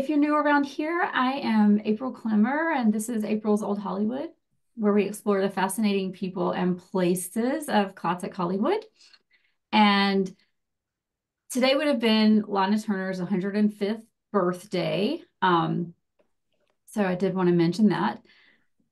if you're new around here, I am April Clemmer, and this is April's Old Hollywood, where we explore the fascinating people and places of classic Hollywood. And today would have been Lana Turner's 105th birthday. So I did want to mention that.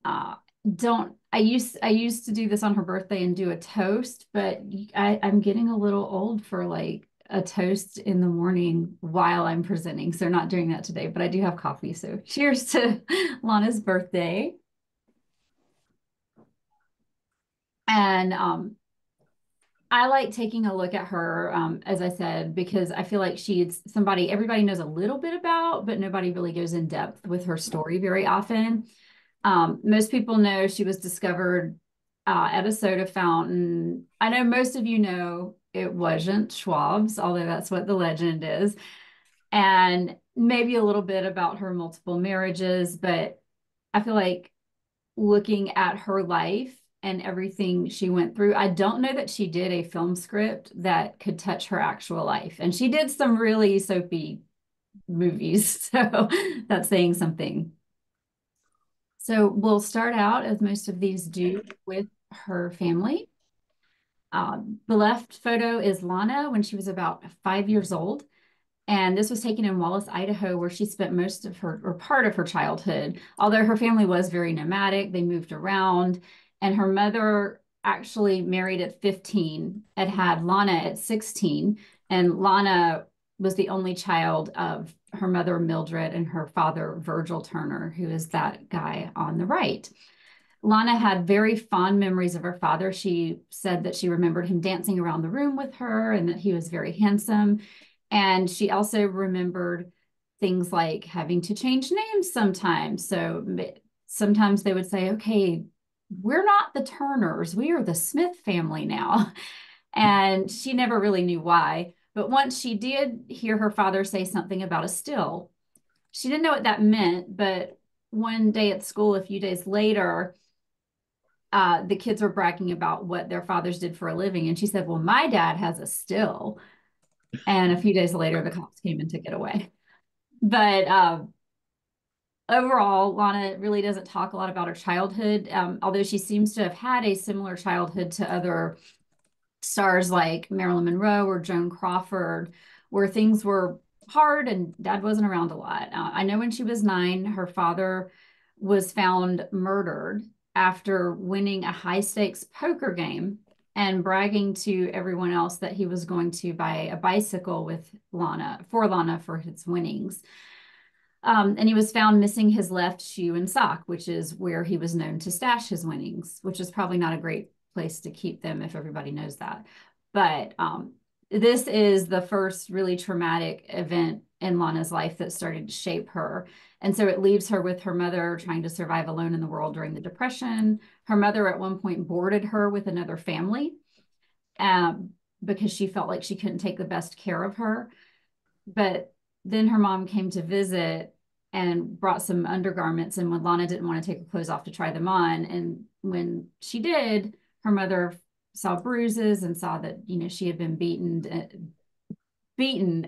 Uh, don't I used to do this on her birthday and do a toast, but I'm getting a little old for like a toast in the morning while I'm presenting. So not doing that today, but I do have coffee. So cheers to Lana's birthday. And I like taking a look at her, as I said, because I feel like she's somebody everybody knows a little bit about, but nobody really goes in depth with her story very often. Most people know she was discovered at a soda fountain. I know most of you know it wasn't Schwab's, although that's what the legend is, and maybe a little bit about her multiple marriages. But I feel like looking at her life and everything she went through, I don't know that she did a film script that could touch her actual life. And she did some really soapy movies, so that's saying something. So we'll start out, as most of these do, with her family. The left photo is Lana when she was about 5 years old. And this was taken in Wallace, Idaho, where she spent most of her, or part of her childhood. Although her family was very nomadic, they moved around. And her mother actually married at 15 and had Lana at 16. And Lana was the only child of her mother, Mildred, and her father, Virgil Turner, who is that guy on the right. Lana had very fond memories of her father. She said that she remembered him dancing around the room with her and that he was very handsome. And she also remembered things like having to change names sometimes. So sometimes they would say, okay, we're not the Turners, we are the Smith family now. And she never really knew why. But once she did hear her father say something about a still, she didn't know what that meant. But one day at school, a few days later, the kids were bragging about what their fathers did for a living. And she said, well, my dad has a still. And a few days later, the cops came and took it away. But overall, Lana really doesn't talk a lot about her childhood, although she seems to have had a similar childhood to other stars like Marilyn Monroe or Joan Crawford, where things were hard and dad wasn't around a lot. I know when she was 9, her father was found murdered after winning a high stakes poker game and bragging to everyone else that he was going to buy a bicycle with Lana for his winnings. And he was found missing his left shoe and sock, which is where he was known to stash his winnings, which is probably not a great place to keep them if everybody knows that. But this is the first really traumatic event in Lana's life that started to shape her. And so it leaves her with her mother trying to survive alone in the world during the Depression. Her mother at one point boarded her with another family um, because she felt like she couldn't take the best care of her. But then her mom came to visit and brought some undergarments. And when Lana didn't want to take her clothes off to try them on, and when she did, her mother saw bruises and saw that she had been beaten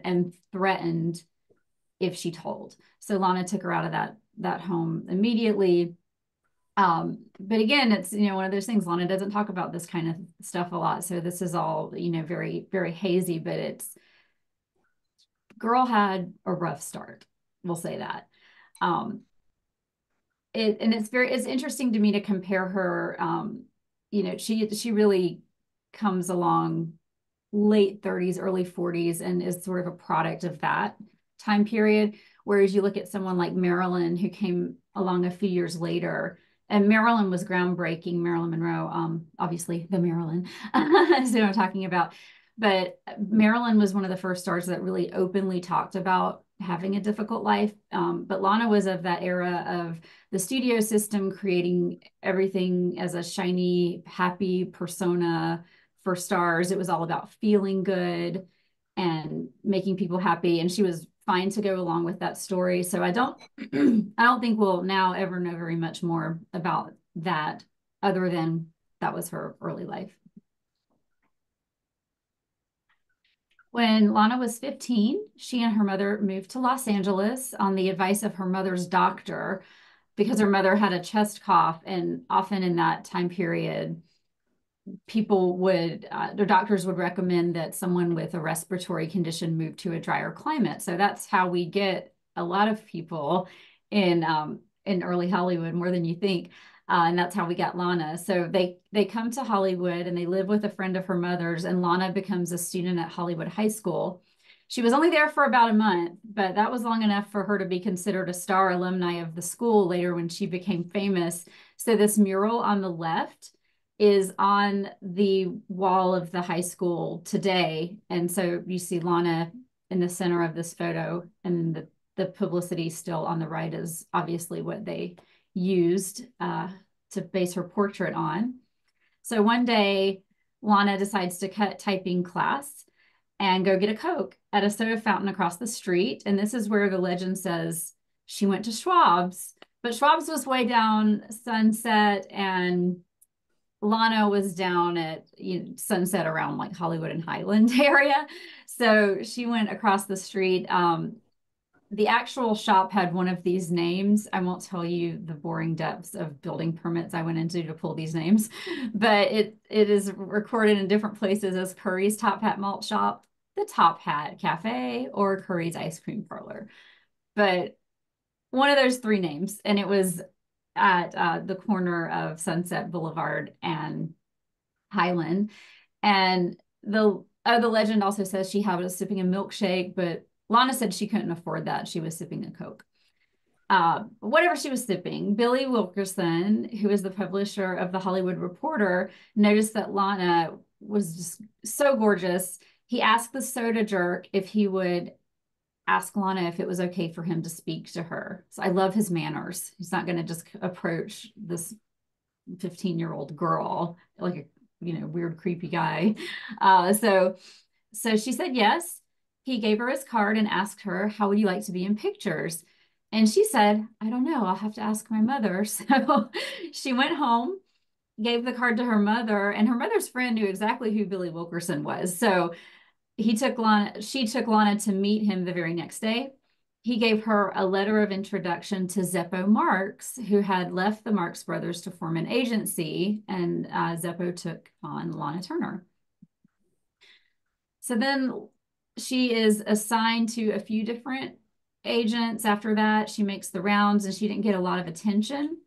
and threatened if she told. So Lana took her out of that home immediately. But again, it's one of those things. Lana doesn't talk about this kind of stuff a lot, so this is all very, very hazy. But it's girl had a rough start. We'll say that. Um, it's interesting to me to compare her. She really comes along late 30s, early 40s, and is sort of a product of that time period. Whereas you look at someone like Marilyn, who came along a few years later, and Marilyn was groundbreaking. Marilyn Monroe, obviously the Marilyn, is what I'm talking about. But Marilyn was one of the first stars that really openly talked about having a difficult life. But Lana was of that era of the studio system creating everything as a shiny, happy persona for stars. It was all about feeling good and making people happy. And she was fine to go along with that story. So I don't I don't think we'll now ever know very much more about that other than that was her early life. When Lana was 15, she and her mother moved to Los Angeles on the advice of her mother's doctor because her mother had a chest cough. And often in that time period, people would, their doctors would recommend that someone with a respiratory condition move to a drier climate. So that's how we get a lot of people in early Hollywood, more than you think. And that's how we got Lana. So they come to Hollywood and they live with a friend of her mother's, and Lana becomes a student at Hollywood High School. She was only there for about a month, but that was long enough for her to be considered a star alumni of the school later when she became famous. So this mural on the left is on the wall of the high school today. And so you see Lana in the center of this photo, and the publicity still on the right is obviously what they used to base her portrait on. So one day, Lana decides to cut typing class and go get a Coke at a soda fountain across the street. And this is where the legend says she went to Schwab's, but Schwab's was way down Sunset, and Lana was down at Sunset around like Hollywood and Highland area. So she went across the street. The actual shop had one of these names. I won't tell you the boring depths of building permits I went into to pull these names, but it is recorded in different places as Curry's Top Hat Malt Shop, the Top Hat Cafe, or Curry's Ice Cream Parlor. But one of those three names, and it was at the corner of Sunset Boulevard and Highland. And the legend also says she was sipping a milkshake, but Lana said she couldn't afford that. She was sipping a Coke. Whatever she was sipping, Billy Wilkerson, who is the publisher of the Hollywood Reporter, noticed that Lana was just so gorgeous. He asked the soda jerk if he would ask Lana if it was okay for him to speak to her. So I love his manners. He's not going to just approach this 15-year-old girl like a weird creepy guy. So she said yes. He gave her his card and asked her, how would you like to be in pictures? And she said, I don't know, I'll have to ask my mother. So she went home, gave the card to her mother, and her mother's friend knew exactly who Billy Wilkerson was. So she took Lana to meet him the very next day. He gave her a letter of introduction to Zeppo Marx, who had left the Marx brothers to form an agency, and Zeppo took on Lana Turner. So then she is assigned to a few different agents after that. She makes the rounds, and she didn't get a lot of attention.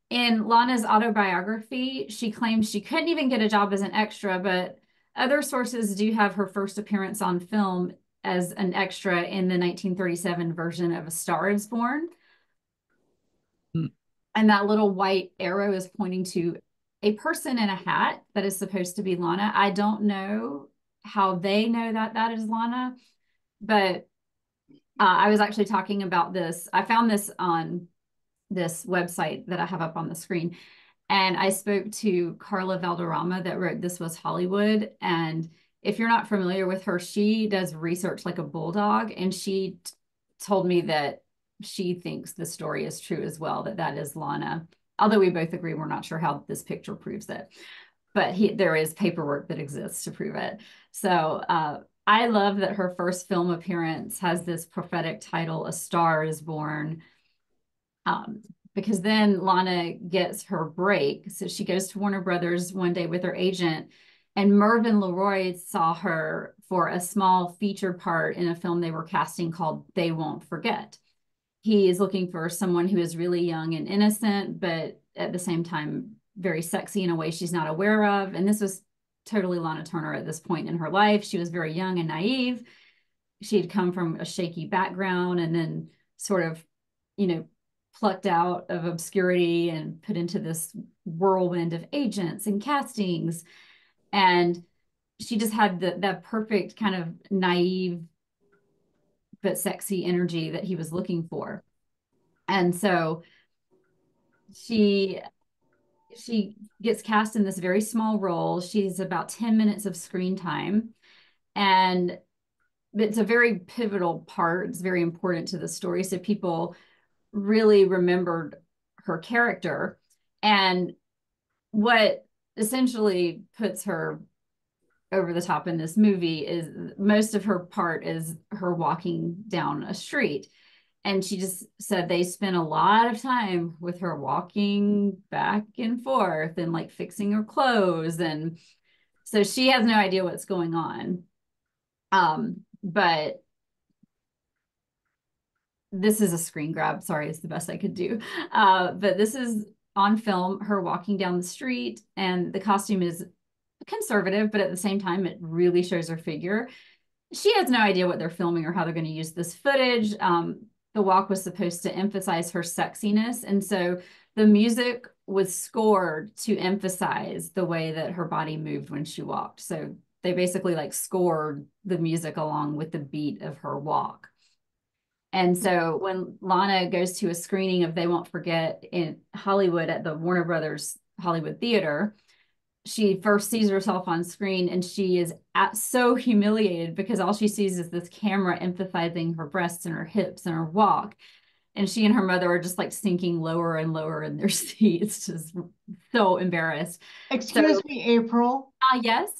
In Lana's autobiography, she claims she couldn't even get a job as an extra, but other sources do have her first appearance on film as an extra in the 1937 version of A Star is Born. Hmm. And that little white arrow is pointing to a person in a hat that is supposed to be Lana. I don't know how they know that that is Lana, but I was actually talking about this. I found this on this website that I have up on the screen. And I spoke to Carla Valderrama that wrote This Was Hollywood. And if you're not familiar with her, she does research like a bulldog. And she told me that she thinks the story is true as well, that that is Lana. Although we both agree we're not sure how this picture proves it. But there is paperwork that exists to prove it. So I love that her first film appearance has this prophetic title, A Star is Born. Because then Lana gets her break. So she goes to Warner Brothers one day with her agent, and Mervyn LeRoy saw her for a small feature part in a film they were casting called They Won't Forget. He is looking for someone who is really young and innocent, but at the same time, very sexy in a way she's not aware of. And this was totally Lana Turner at this point in her life. She was very young and naive. She had come from a shaky background and then sort of, you know, plucked out of obscurity and put into this whirlwind of agents and castings. And she just had that perfect kind of naive but sexy energy that he was looking for. And so she she gets cast in this very small role. She's about 10 minutes of screen time. And it's a very pivotal part. It's very important to the story. So people really remembered her character. And what essentially puts her over the top in this movie is most of her part is her walking down a street. And she just said they spent a lot of time with her walking back and forth and like fixing her clothes. And so she has no idea what's going on. But this is a screen grab. Sorry, it's the best I could do. But this is on film, her walking down the street, and the costume is conservative, but at the same time, it really shows her figure. She has no idea what they're filming or how they're going to use this footage. The walk was supposed to emphasize her sexiness, and so the music was scored to emphasize the way that her body moved when she walked. So they basically like scored the music along with the beat of her walk. And so when Lana goes to a screening of They Won't Forget in Hollywood at the Warner Brothers Hollywood Theater, she first sees herself on screen and she is so humiliated because all she sees is this camera emphasizing her breasts and her hips and her walk. And she and her mother are just like sinking lower and lower in their seats, just so embarrassed. So, Excuse me, April. yes,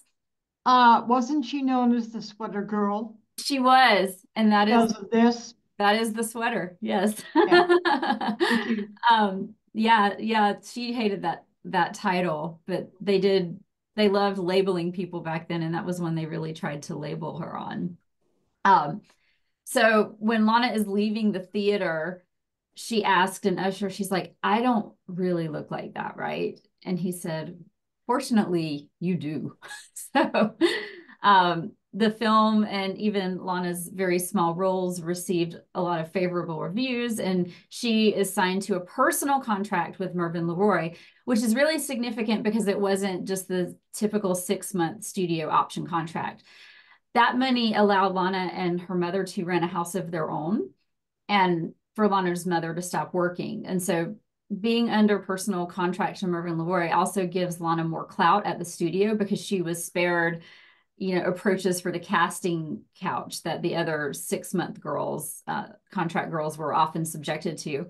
Wasn't she known as the sweater girl she was. And because of this? that is the sweater. Yes. Yeah. Thank you. Yeah, she hated that title, but they loved labeling people back then, and that was when they really tried to label her on. Um, so when Lana is leaving the theater, she asked an usher, she's like, I don't really look like that, right? And he said, fortunately, you do. So the film and even Lana's very small roles received a lot of favorable reviews, and she is signed to a personal contract with Mervyn LeRoy, which is really significant because it wasn't just the typical 6-month studio option contract. That money allowed Lana and her mother to rent a house of their own and for Lana's mother to stop working. And so being under personal contract to Mervyn LeRoy also gives Lana more clout at the studio because she was spared, approaches for the casting couch that the other 6-month girls, contract girls were often subjected to.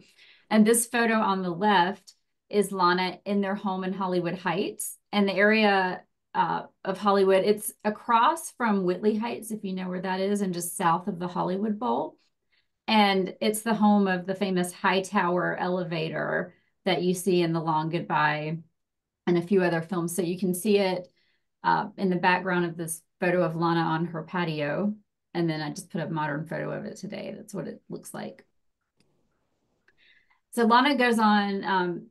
And this photo on the left is Lana in their home in Hollywood Heights. And the area of Hollywood, it's across from Whitley Heights, if you know where that is, and just south of the Hollywood Bowl. And it's the home of the famous high tower elevator that you see in The Long Goodbye and a few other films. So you can see it in the background of this photo of Lana on her patio. And then I just put a modern photo of it today. That's what it looks like. So Lana goes on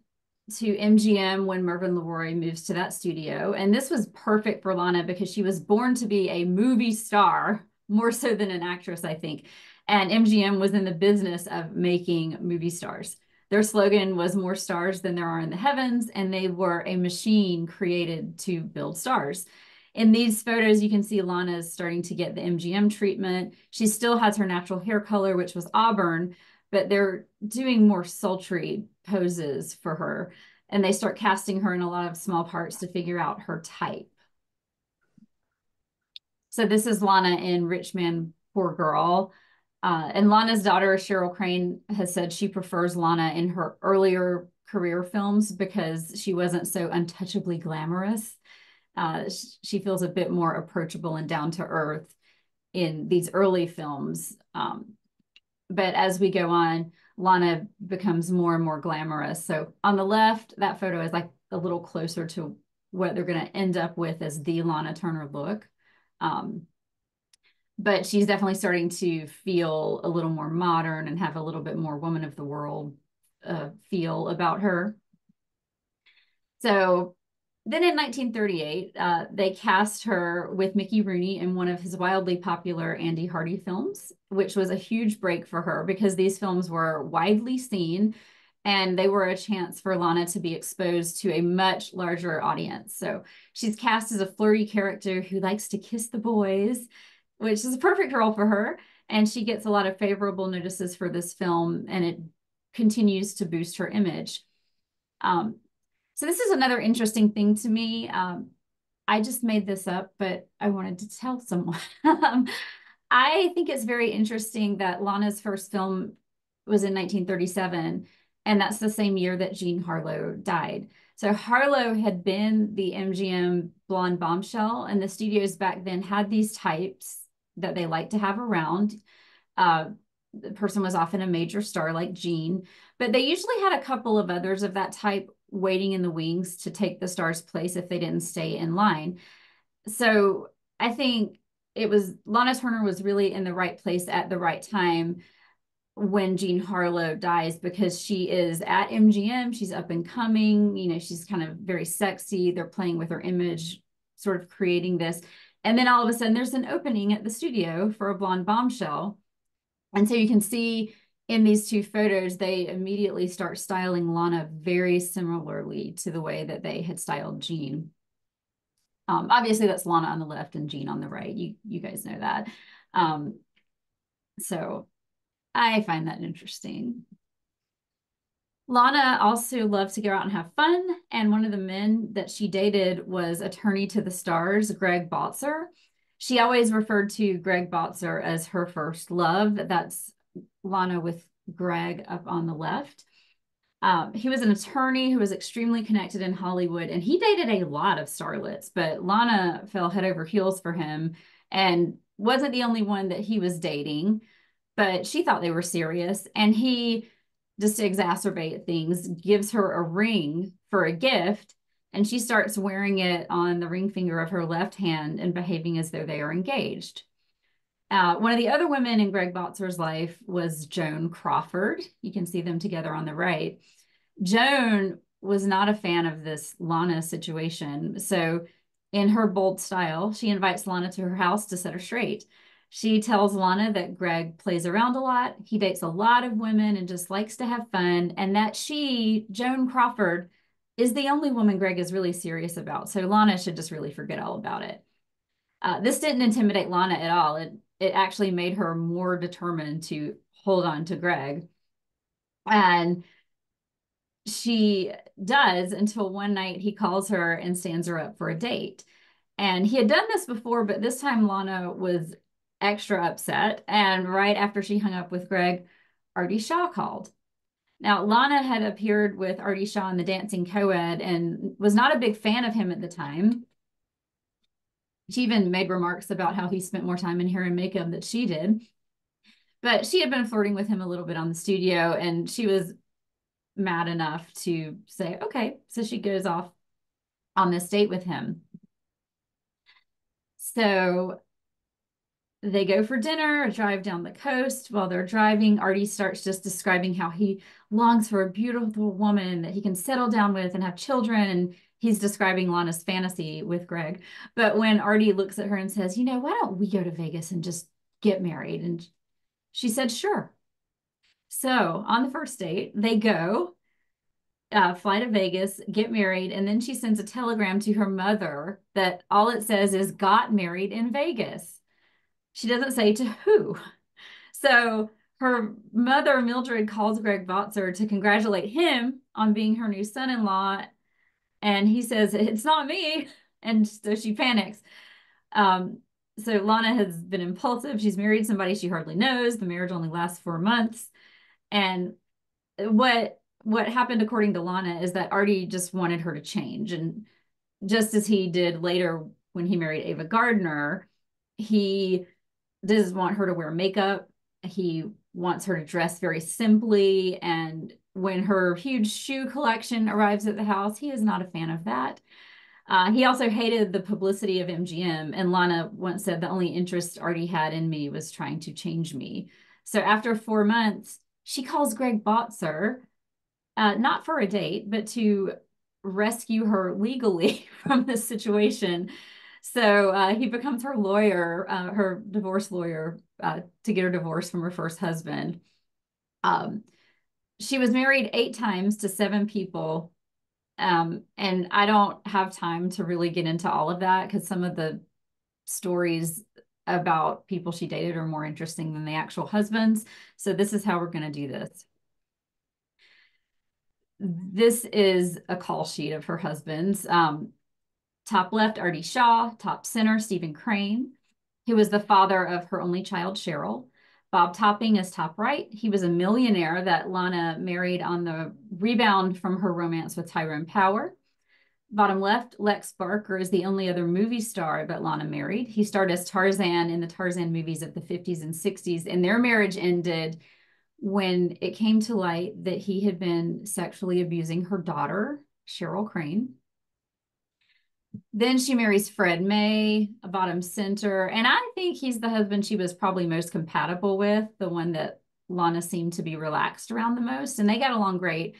to MGM when Mervyn LeRoy moves to that studio. And this was perfect for Lana because she was born to be a movie star, more so than an actress, I think. And MGM was in the business of making movie stars. Their slogan was more stars than there are in the heavens, and they were a machine created to build stars. In these photos, you can see Lana is starting to get the MGM treatment. She still has her natural hair color, which was auburn, but they're doing more sultry poses for her. And they start casting her in a lot of small parts to figure out her type. So this is Lana in Rich Man, Poor Girl. And Lana's daughter, Cheryl Crane, has said she prefers Lana in her earlier career films because she wasn't so untouchably glamorous. She feels a bit more approachable and down to earth in these early films. But as we go on, Lana becomes more and more glamorous. So on the left, that photo is like a little closer to what they're going to end up with as the Lana Turner look. But she's definitely starting to feel a little more modern and have a little bit more woman of the world feel about her. So then in 1938, they cast her with Mickey Rooney in one of his wildly popular Andy Hardy films, which was a huge break for her because these films were widely seen and they were a chance for Lana to be exposed to a much larger audience. So she's cast as a flirty character who likes to kiss the boys, which is a perfect role for her. And she gets a lot of favorable notices for this film, and it continues to boost her image. So this is another interesting thing to me. I just made this up, but I wanted to tell someone. I think it's very interesting that Lana's first film was in 1937, And that's the same year that Jean Harlow died. So Harlow had been the MGM blonde bombshell, and the studios back then had these types that they liked to have around. The person was often a major star like Jean, but they usually had a couple of others of that type waiting in the wings to take the star's place if they didn't stay in line. So I think it was Lana Turner was really in the right place at the right time when Jean Harlow dies, because she is at MGM, she's up and coming, you know, she's kind of very sexy. They're playing with her image, sort of creating this. And then all of a sudden there's an opening at the studio for a blonde bombshell. And so you can see in these two photos, they immediately start styling Lana very similarly to the way that they had styled Jean. Obviously that's Lana on the left and Jean on the right. You guys know that. So I find that interesting. Lana also loved to go out and have fun, and one of the men that she dated was attorney to the stars, Greg Botzer. She always referred to Greg Botzer as her first love. That's Lana with Greg up on the left. He was an attorney who was extremely connected in Hollywood, and he dated a lot of starlets, but Lana fell head over heels for him and wasn't the only one that he was dating, but she thought they were serious. And he, just to exacerbate things, gives her a ring for a gift, and she starts wearing it on the ring finger of her left hand and behaving as though they are engaged. One of the other women in Greg Botzer's life was Joan Crawford. You can see them together on the right. Joan was not a fan of this Lana situation. So in her bold style, she invites Lana to her house to set her straight. She tells Lana that Greg plays around a lot, he dates a lot of women and just likes to have fun, and that she, Joan Crawford, is the only woman Greg is really serious about. So Lana should just really forget all about it. This didn't intimidate Lana at all. It actually made her more determined to hold on to Greg. And she does, until one night he calls her and stands her up for a date. And he had done this before, but this time Lana was extra upset. And right after she hung up with Greg, Artie Shaw called. Now, Lana had appeared with Artie Shaw in The Dancing Co-Ed and was not a big fan of him at the time. She even made remarks about how he spent more time in hair and makeup than she did. But she had been flirting with him a little bit on the studio, and she was mad enough to say, okay. So she goes off on this date with him. So they go for dinner, drive down the coast. While they're driving, Artie starts just describing how he longs for a beautiful woman that he can settle down with and have children. And he's describing Lana's fantasy with Greg. But when Artie looks at her and says, you know, why don't we go to Vegas and just get married? And she said, sure. So on the first date, they go, fly to Vegas, get married, and then she sends a telegram to her mother that all it says is got married in Vegas. She doesn't say to who. So her mother, Mildred, calls Greg Botzer to congratulate him on being her new son-in-law. And he says, it's not me. And so she panics. So Lana has been impulsive. She's married somebody she hardly knows. The marriage only lasts 4 months. And what happened, according to Lana, is that Artie just wanted her to change. And just as he did later when he married Ava Gardner, he does want her to wear makeup. He wants her to dress very simply. And when her huge shoe collection arrives at the house, he is not a fan of that. He also hated the publicity of MGM. And Lana once said, the only interest Artie had in me was trying to change me. So after 4 months, she calls Greg Botzer, not for a date, but to rescue her legally from this situation. So he becomes her lawyer, her divorce lawyer, to get her divorce from her first husband. She was married 8 times to 7 people. And I don't have time to really get into all of that because some of the stories about people she dated are more interesting than the actual husbands. So this is how we're going to do this. This is a call sheet of her husbands. Top left, Artie Shaw. Top center, Stephen Crane, who was the father of her only child, Cheryl. Bob Topping is top right. He was a millionaire that Lana married on the rebound from her romance with Tyrone Power. Bottom left, Lex Barker is the only other movie star that Lana married. He starred as Tarzan in the Tarzan movies of the 50s and 60s, and their marriage ended when it came to light that he had been sexually abusing her daughter, Cheryl Crane. Then she marries Fred May, a bottom center, and I think he's the husband she was probably most compatible with, the one that Lana seemed to be relaxed around the most, and they got along great.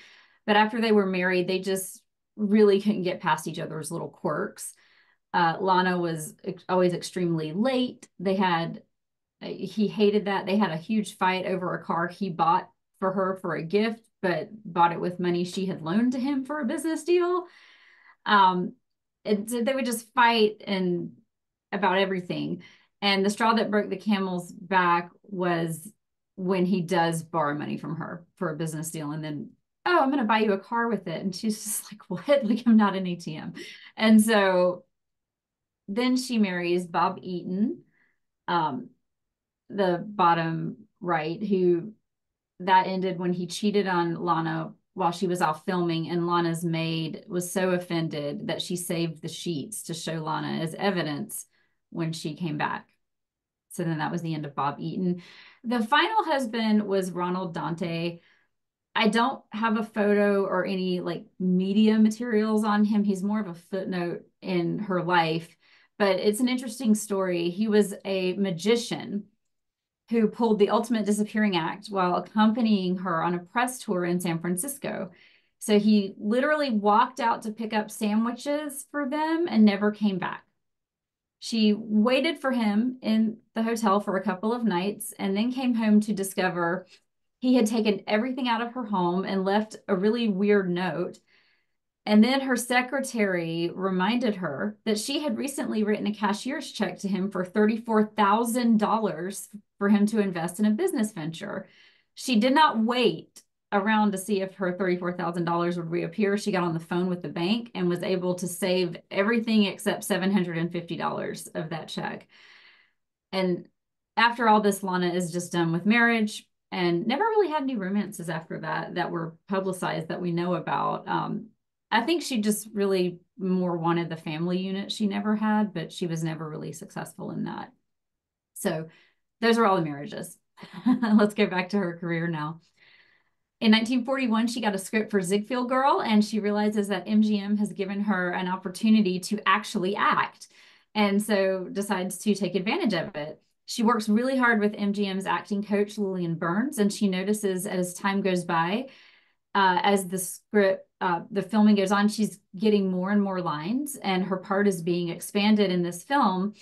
But after they were married, they just really couldn't get past each other's little quirks. Lana was always extremely late. He hated that. They had a huge fight over a car he bought for her for a gift, but bought it with money she had loaned to him for a business deal. They would just fight and about everything. And the straw that broke the camel's back was when he does borrow money from her for a business deal, and then, oh, I'm going to buy you a car with it. And she's just like, what? Like, I'm not an ATM. And so then she marries Bob Eaton, the bottom right, who that ended when he cheated on Lana while she was off filming, and Lana's maid was so offended that she saved the sheets to show Lana as evidence when she came back. So then that was the end of Bob Eaton. The final husband was Ronald Dante. I don't have a photo or any like media materials on him. He's more of a footnote in her life, but it's an interesting story. He was a magician who pulled the ultimate disappearing act while accompanying her on a press tour in San Francisco. So he literally walked out to pick up sandwiches for them and never came back. She waited for him in the hotel for a couple of nights and then came home to discover he had taken everything out of her home and left a really weird note. And then her secretary reminded her that she had recently written a cashier's check to him for $34,000 for him to invest in a business venture. She did not wait around to see if her $34,000 would reappear. She got on the phone with the bank and was able to save everything except $750 of that check. And after all this, Lana is just done with marriage and never really had any romances after that were publicized that we know about. I think she just really more wanted the family unit she never had, but she was never really successful in that. So those are all the marriages. Let's go back to her career now. In 1941, she got a script for Ziegfeld Girl, and she realizes that MGM has given her an opportunity to actually act, and so decides to take advantage of it. She works really hard with MGM's acting coach, Lillian Burns, and she notices as time goes by, as the filming goes on, she's getting more and more lines, and her part is being expanded in this film,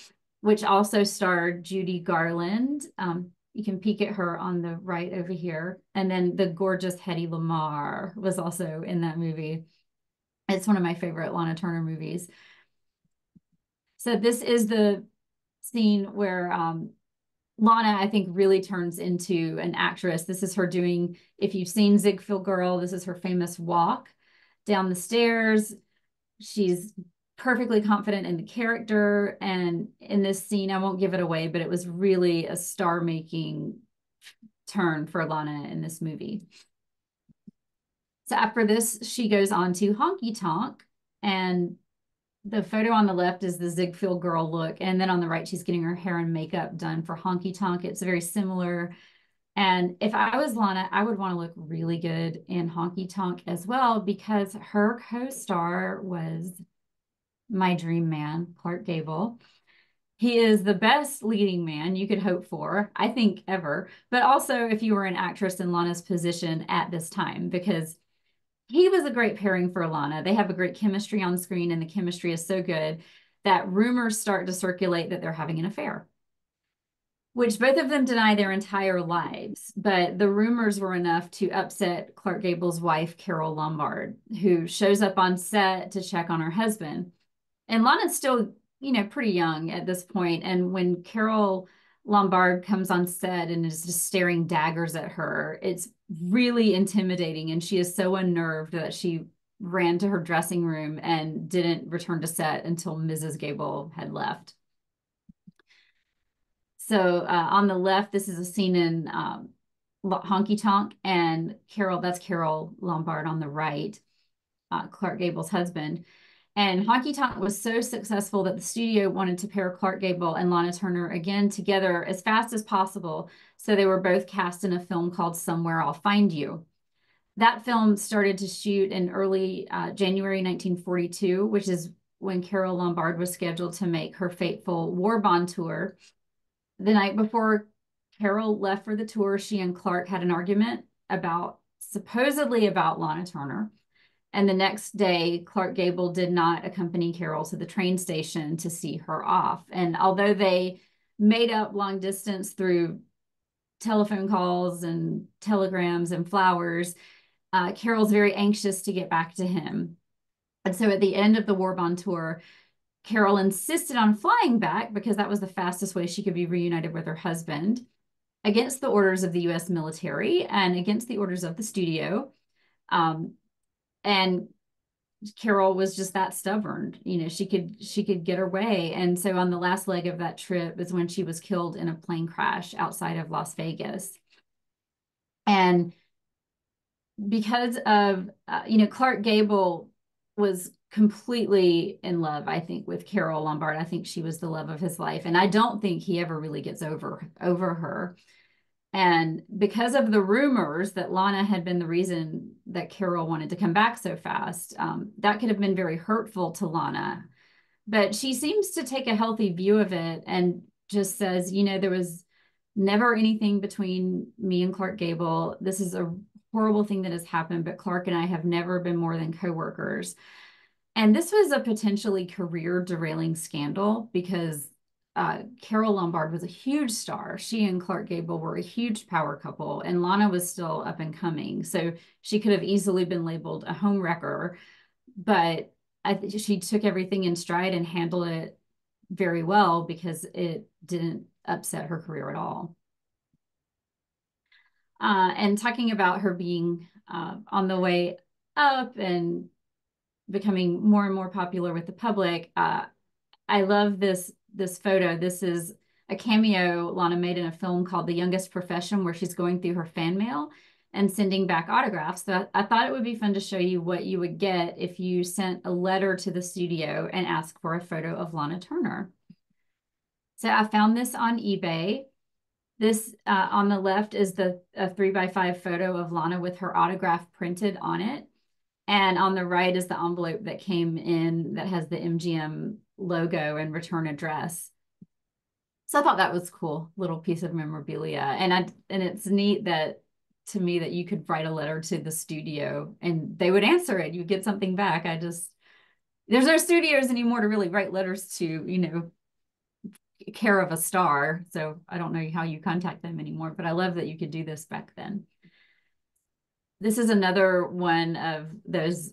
which also starred Judy Garland. You can peek at her on the right over here. And then the gorgeous Hedy Lamarr was also in that movie. It's one of my favorite Lana Turner movies. So this is the scene where Lana, I think, really turns into an actress. This is her doing, if you've seen Ziegfeld Girl, this is her famous walk down the stairs. She's perfectly confident in the character. And in this scene, I won't give it away, but it was really a star-making turn for Lana in this movie. So after this, she goes on to Honky Tonk, and the photo on the left is the Ziegfeld Girl look, and then on the right, she's getting her hair and makeup done for Honky Tonk. It's very similar. And if I was Lana, I would want to look really good in Honky Tonk as well, because her co-star was my dream man, Clark Gable. He is the best leading man you could hope for, I think, ever. But also if you were an actress in Lana's position at this time, because he was a great pairing for Lana. They have a great chemistry on screen, and the chemistry is so good that rumors start to circulate that they're having an affair, which both of them deny their entire lives. But the rumors were enough to upset Clark Gable's wife, Carol Lombard, who shows up on set to check on her husband. And Lana's still, pretty young at this point. And when Carol Lombard comes on set and is just staring daggers at her, it's really intimidating. And she is so unnerved that she ran to her dressing room and didn't return to set until Mrs. Gable had left. So on the left, this is a scene in Honky Tonk, and that's Carol Lombard on the right, Clark Gable's husband. And Honky Tonk was so successful that the studio wanted to pair Clark Gable and Lana Turner again together as fast as possible. So they were both cast in a film called Somewhere I'll Find You. That film started to shoot in early January 1942, which is when Carol Lombard was scheduled to make her fateful war bond tour. The night before Carol left for the tour, she and Clark had an argument supposedly about Lana Turner. And the next day, Clark Gable did not accompany Carol to the train station to see her off. And although they made up long distance through telephone calls and telegrams and flowers, Carol's very anxious to get back to him. And so at the end of the war bond tour, Carol insisted on flying back because that was the fastest way she could be reunited with her husband, against the orders of the US military and against the orders of the studio. And Carol was just that stubborn. She could get her way. And so on the last leg of that trip is when she was killed in a plane crash outside of Las Vegas. And because of, Clark Gable was completely in love, I think, with Carol Lombard. I think she was the love of his life. And I don't think he ever really gets over her. And because of the rumors that Lana had been the reason that Carol wanted to come back so fast, that could have been very hurtful to Lana. But she seems to take a healthy view of it and just says, there was never anything between me and Clark Gable. This is a horrible thing that has happened, but Clark and I have never been more than coworkers. And this was a potentially career derailing scandal because Carol Lombard was a huge star. She and Clark Gable were a huge power couple, and Lana was still up and coming. So she could have easily been labeled a homewrecker, but she took everything in stride and handled it very well because it didn't upset her career at all. And talking about her being on the way up and becoming more and more popular with the public, I love this photo. This is a cameo Lana made in a film called The Youngest Profession, where she's going through her fan mail and sending back autographs. So I thought it would be fun to show you what you would get if you sent a letter to the studio and asked for a photo of Lana Turner. So I found this on eBay. This on the left is a 3x5 photo of Lana with her autograph printed on it. And on the right is the envelope that came in that has the MGM logo and return address. So I thought that was cool, little piece of memorabilia. And it's neat to me that you could write a letter to the studio and they would answer it. You get something back. There's no studios anymore to really write letters to, care of a star. So I don't know how you contact them anymore, but I love that you could do this back then. This is another one of those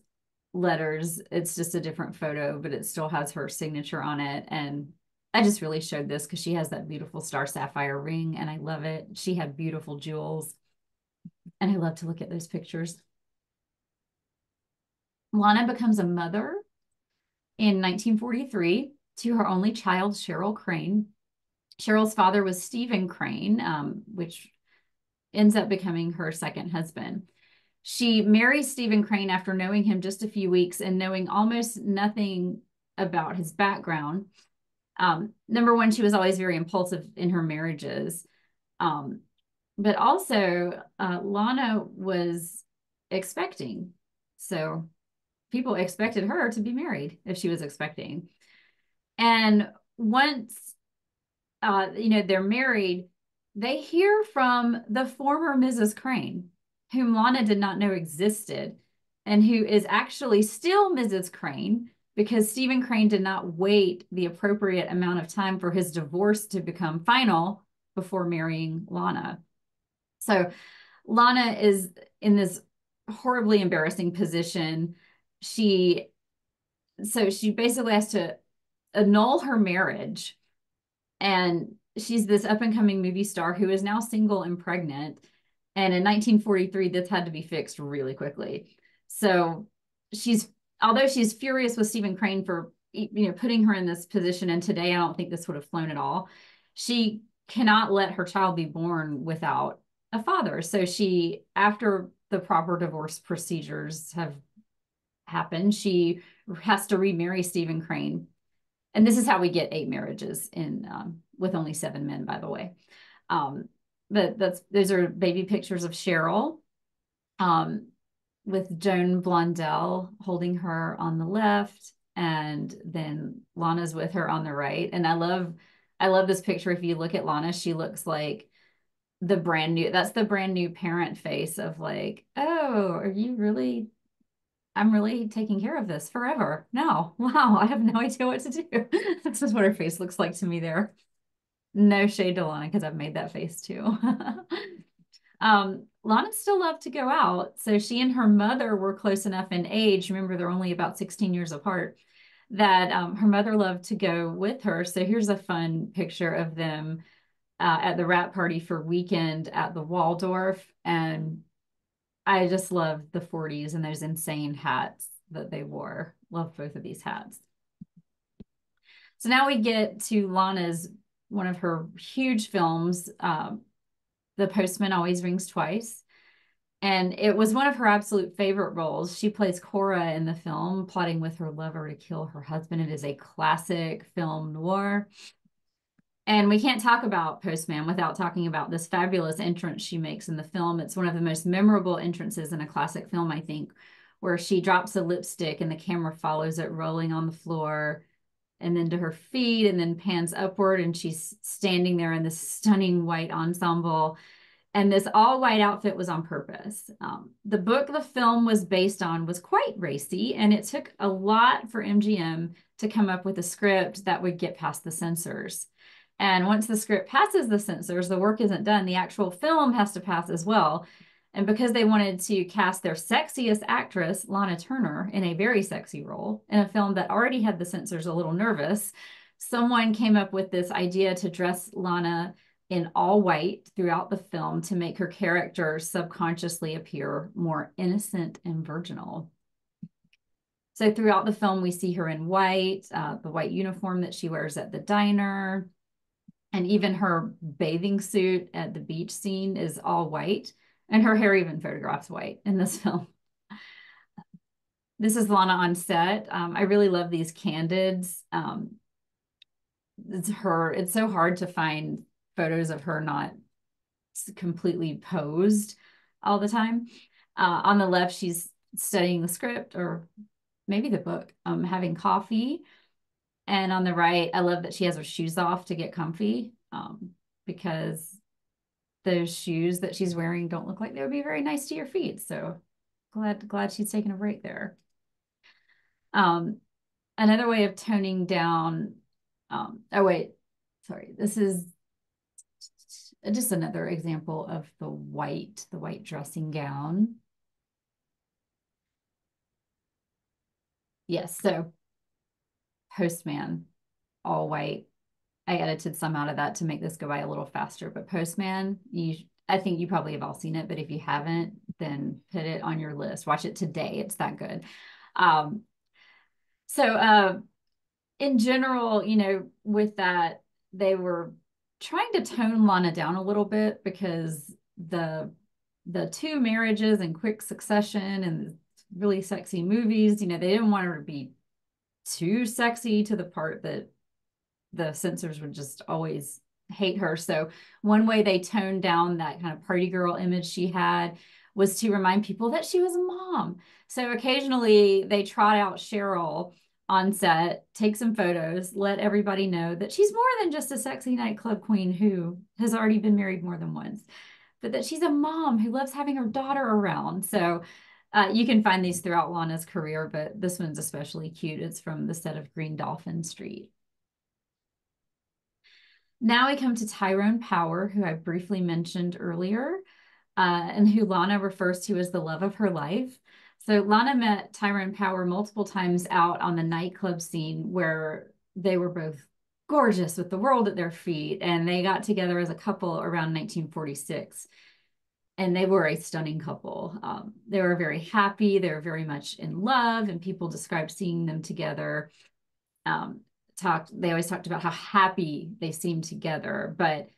letters. It's just a different photo, but it still has her signature on it. And I just really showed this because she has that beautiful star sapphire ring and I love it. She had beautiful jewels and I love to look at those pictures. Lana becomes a mother in 1943 to her only child, Cheryl Crane. Cheryl's father was Stephen Crane, which ends up becoming her second husband. She marries Stephen Crane after knowing him just a few weeks and knowing almost nothing about his background. Number one, she was always very impulsive in her marriages. But also, Lana was expecting. So people expected her to be married if she was expecting. And once, they're married, they hear from the former Mrs. Crane, whom Lana did not know existed, and who is actually still Mrs. Crane because Stephen Crane did not wait the appropriate amount of time for his divorce to become final before marrying Lana. So Lana is in this horribly embarrassing position. She basically has to annul her marriage, and she's this up-and-coming movie star who is now single and pregnant. And in 1943, this had to be fixed really quickly. So although she's furious with Stephen Crane for putting her in this position, and today I don't think this would have flown at all, she cannot let her child be born without a father. So she, after the proper divorce procedures have happened, she has to remarry Stephen Crane. And this is how we get 8 marriages in with only 7 men, by the way. But those are baby pictures of Cheryl with Joan Blondell holding her on the left, and then Lana's with her on the right. And I love this picture. If you look at Lana, she looks like that's the brand new parent face of like, oh, are you really, I'm really taking care of this forever. No, wow, I have no idea what to do. This is what her face looks like to me there. No shade to Lana because I've made that face too. Lana still loved to go out. So she and her mother were close enough in age. Remember, they're only about 16 years apart, that her mother loved to go with her. So here's a fun picture of them at the wrap party for Weekend at the Waldorf. And I just love the 40s and those insane hats that they wore. Love both of these hats. So now we get to Lana's, one of her huge films, The Postman Always Rings Twice. And it was one of her absolute favorite roles. She plays Cora in the film, plotting with her lover to kill her husband. It is a classic film noir. And we can't talk about Postman without talking about this fabulous entrance she makes in the film. It's one of the most memorable entrances in a classic film, I think, where she drops a lipstick and the camera follows it rolling on the floor and then to her feet and then pans upward, and she's standing there in this stunning white ensemble. And this all white outfit was on purpose. The book the film was based on was quite racy, and it took a lot for MGM to come up with a script that would get past the censors. And once the script passes the censors, the work isn't done. The actual film has to pass as well. And because they wanted to cast their sexiest actress, Lana Turner, in a very sexy role in a film that already had the censors a little nervous, someone came up with this idea to dress Lana in all white throughout the film to make her character subconsciously appear more innocent and virginal. So throughout the film, we see her in white, the white uniform that she wears at the diner, and even her bathing suit at the beach scene is all white. And her hair even photographs white in this film. This is Lana on set. I really love these candids. It's so hard to find photos of her not completely posed all the time. On the left, she's studying the script or maybe the book, having coffee. And on the right, I love that she has her shoes off to get comfy because those shoes that she's wearing don't look like they would be very nice to your feet. So glad she's taking a break there. Another way of toning down, oh wait, sorry, this is just another example of the white dressing gown. Yes, so Postman, all white. I edited some out of that to make this go by a little faster, but Postman, I think you probably have all seen it, but if you haven't, then put it on your list. Watch it today. It's that good. So in general, with that, they were trying to tone Lana down a little bit because the 2 marriages in quick succession and really sexy movies, they didn't want her to be too sexy to the part that the censors would just always hate her. So one way they toned down that kind of party girl image she had was to remind people that she was a mom. So occasionally they trot out Cheryl on set, take some photos, let everybody know that she's more than just a sexy nightclub queen who has already been married more than once, but that she's a mom who loves having her daughter around. So you can find these throughout Lana's career, but this one's especially cute. It's from the set of Green Dolphin Street. Now we come to Tyrone Power, who I briefly mentioned earlier, and who Lana refers to as the love of her life. So Lana met Tyrone Power multiple times out on the nightclub scene where they were both gorgeous with the world at their feet, and they got together as a couple around 1946. And they were a stunning couple. They were very happy. They were very much in love, and people described seeing them together. They always talked about how happy they seemed together, but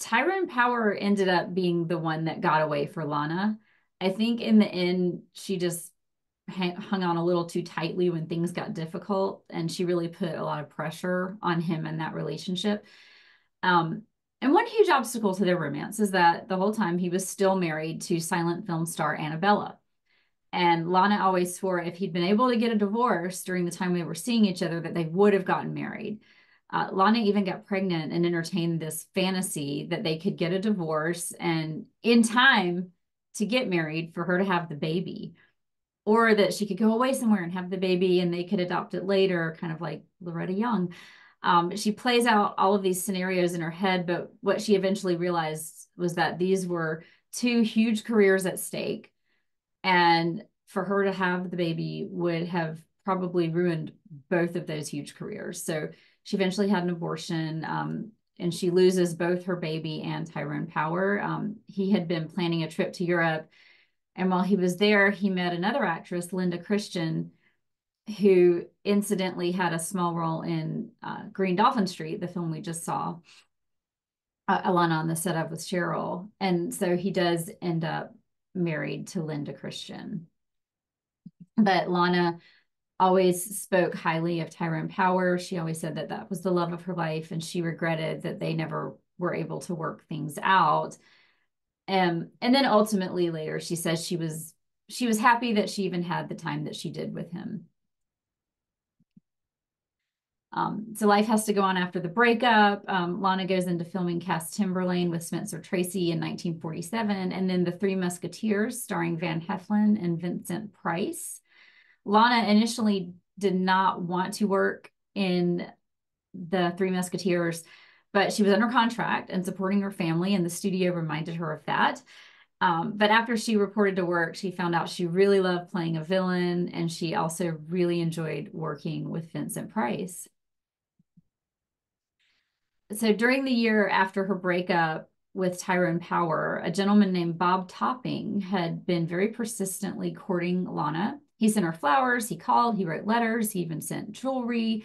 Tyrone Power ended up being the one that got away for Lana. I think in the end, she just hung on a little too tightly when things got difficult, and she really put a lot of pressure on him in that relationship. And one huge obstacle to their romance is that the whole time he was still married to silent film star Annabella. And Lana always swore if he'd been able to get a divorce during the time they were seeing each other, that they would have gotten married. Lana even got pregnant and entertained this fantasy that they could get a divorce and in time to get married for her to have the baby, or that she could go away somewhere and have the baby and they could adopt it later, kind of like Loretta Young. She plays out all of these scenarios in her head, but what she eventually realized was that these were two huge careers at stake. And for her to have the baby would have probably ruined both of those huge careers. So she eventually had an abortion, and she loses both her baby and Tyrone Power. He had been planning a trip to Europe. And while he was there, he met another actress, Linda Christian, who incidentally had a small role in Green Dolphin Street, the film we just saw, Alana on the set of with Cheryl. And so he does end up married to Linda Christian. But Lana always spoke highly of Tyrone Power. She always said that that was the love of her life, and she regretted that they never were able to work things out. And then ultimately later, she says she was happy that she even had the time that she did with him. So life has to go on after the breakup. Lana goes into filming Cass Timberlane with Spencer Tracy in 1947, and then The Three Musketeers, starring Van Heflin and Vincent Price. Lana initially did not want to work in The Three Musketeers, but she was under contract and supporting her family, and the studio reminded her of that. But after she reported to work, she found out she really loved playing a villain, and she also really enjoyed working with Vincent Price. So during the year after her breakup with Tyrone Power, a gentleman named Bob Topping had been very persistently courting Lana. He sent her flowers, he called, he wrote letters, he even sent jewelry.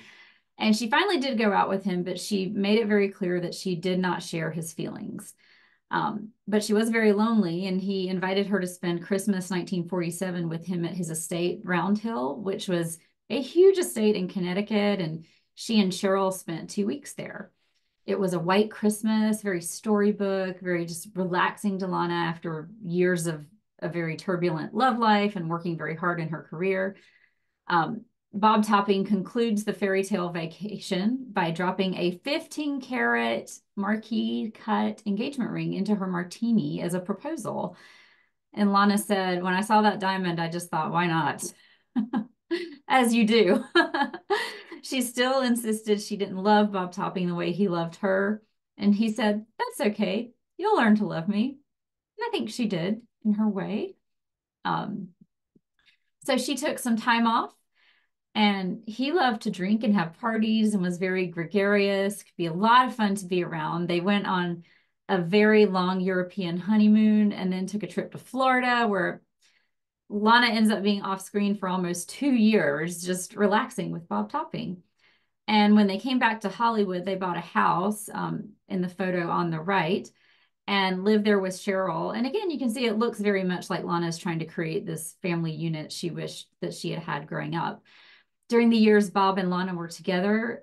And she finally did go out with him, but she made it very clear that she did not share his feelings. But she was very lonely, and he invited her to spend Christmas 1947 with him at his estate, Round Hill, which was a huge estate in Connecticut. And she and Cheryl spent 2 weeks there. It was a white Christmas, very storybook, very just relaxing to Lana after years of a very turbulent love life and working very hard in her career. Bob Topping concludes the fairy tale vacation by dropping a 15-carat marquise cut engagement ring into her martini as a proposal. And Lana said, when I saw that diamond, I just thought, why not? As you do. She still insisted she didn't love Bob Topping the way he loved her. And he said, that's okay. You'll learn to love me. And I think she did in her way. So she took some time off, and he loved to drink and have parties and was very gregarious. Could be a lot of fun to be around. They went on a very long European honeymoon and then took a trip to Florida, where Lana ends up being off screen for almost 2 years, just relaxing with Bob Topping. And when they came back to Hollywood, they bought a house in the photo on the right and lived there with Cheryl. And again, you can see it looks very much like Lana's trying to create this family unit she wished that she had had growing up. During the years Bob and Lana were together,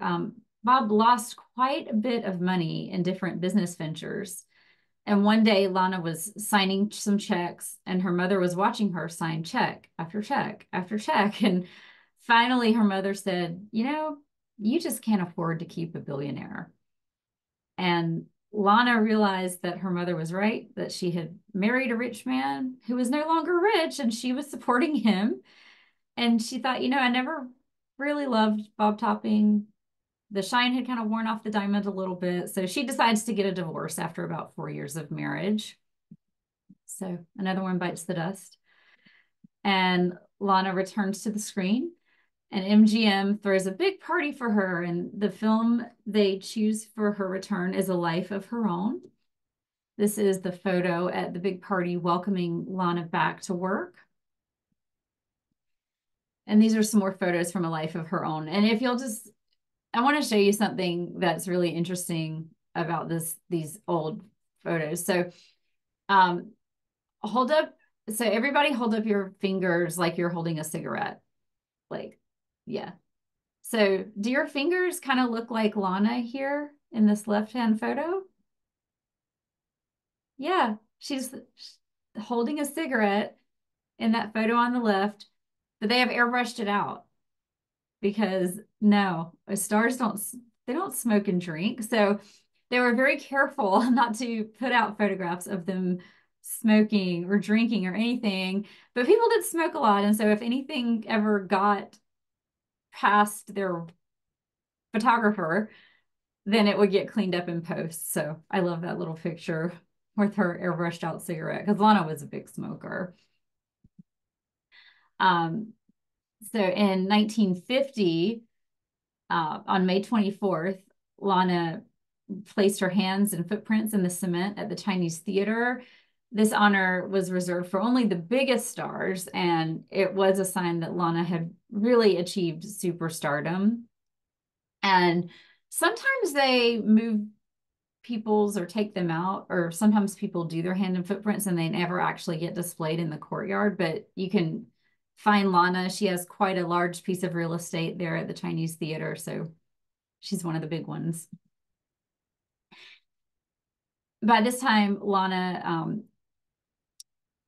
Bob lost quite a bit of money in different business ventures. And one day Lana was signing some checks, and her mother was watching her sign check after check after check. And finally her mother said, you just can't afford to keep a billionaire. And Lana realized that her mother was right, that she had married a rich man who was no longer rich, and she was supporting him. And she thought, I never really loved Bob Topping. The shine had kind of worn off the diamond a little bit. So she decides to get a divorce after about 4 years of marriage. So another one bites the dust. And Lana returns to the screen, and MGM throws a big party for her. And the film they choose for her return is A Life of Her Own. This is the photo at the big party welcoming Lana back to work. And these are some more photos from A Life of Her Own. And if you'll just, I want to show you something that's really interesting about these old photos. So hold up. So everybody hold up your fingers like you're holding a cigarette. Like, yeah. So do your fingers kind of look like Lana here in this left-hand photo? Yeah, she's holding a cigarette in that photo on the left, but they have airbrushed it out because no, stars don't smoke and drink. So they were very careful not to put out photographs of them smoking or drinking or anything. But people did smoke a lot. And so if anything ever got past their photographer, then it would get cleaned up in post. So I love that little picture with her airbrushed out cigarette because Lana was a big smoker. So in 1950, on May 24th, Lana placed her hands and footprints in the cement at the Chinese Theater. This honor was reserved for only the biggest stars, and it was a sign that Lana had really achieved superstardom. And sometimes they move people's or take them out, or sometimes people do their hand and footprints and they never actually get displayed in the courtyard, but you can find Lana. She has quite a large piece of real estate there at the Chinese Theater, so she's one of the big ones. By this time, Lana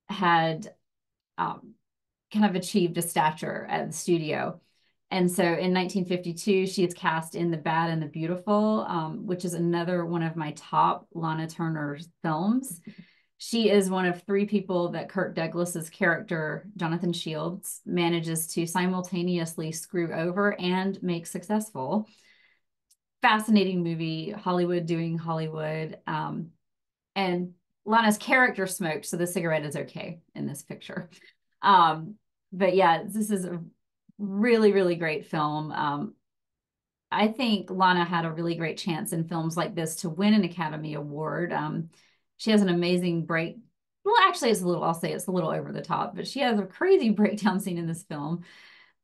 had kind of achieved a stature at the studio. And so in 1952, she is cast in The Bad and the Beautiful, which is another one of my top Lana Turner films. She is one of three people that Kirk Douglas's character, Jonathan Shields, manages to simultaneously screw over and make successful. Fascinating movie, Hollywood doing Hollywood. And Lana's character smoked, so the cigarette is okay in this picture. But yeah, this is a really, really great film. I think Lana had a really great chance in films like this to win an Academy Award. She has an amazing break. Well, actually, I'll say it's a little over the top, but she has a crazy breakdown scene in this film.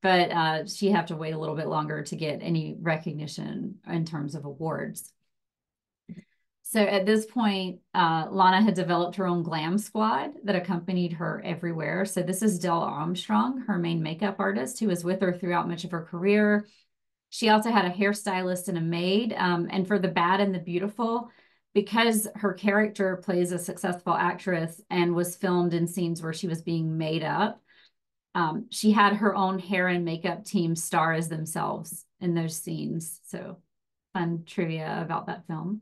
But she have to wait a little bit longer to get any recognition in terms of awards. So at this point, Lana had developed her own glam squad that accompanied her everywhere. So this is Dell Armstrong, her main makeup artist, who was with her throughout much of her career. She also had a hairstylist and a maid. And for The Bad and the Beautiful, because her character plays a successful actress and was filmed in scenes where she was being made up, she had her own hair and makeup team star as themselves in those scenes. So fun trivia about that film.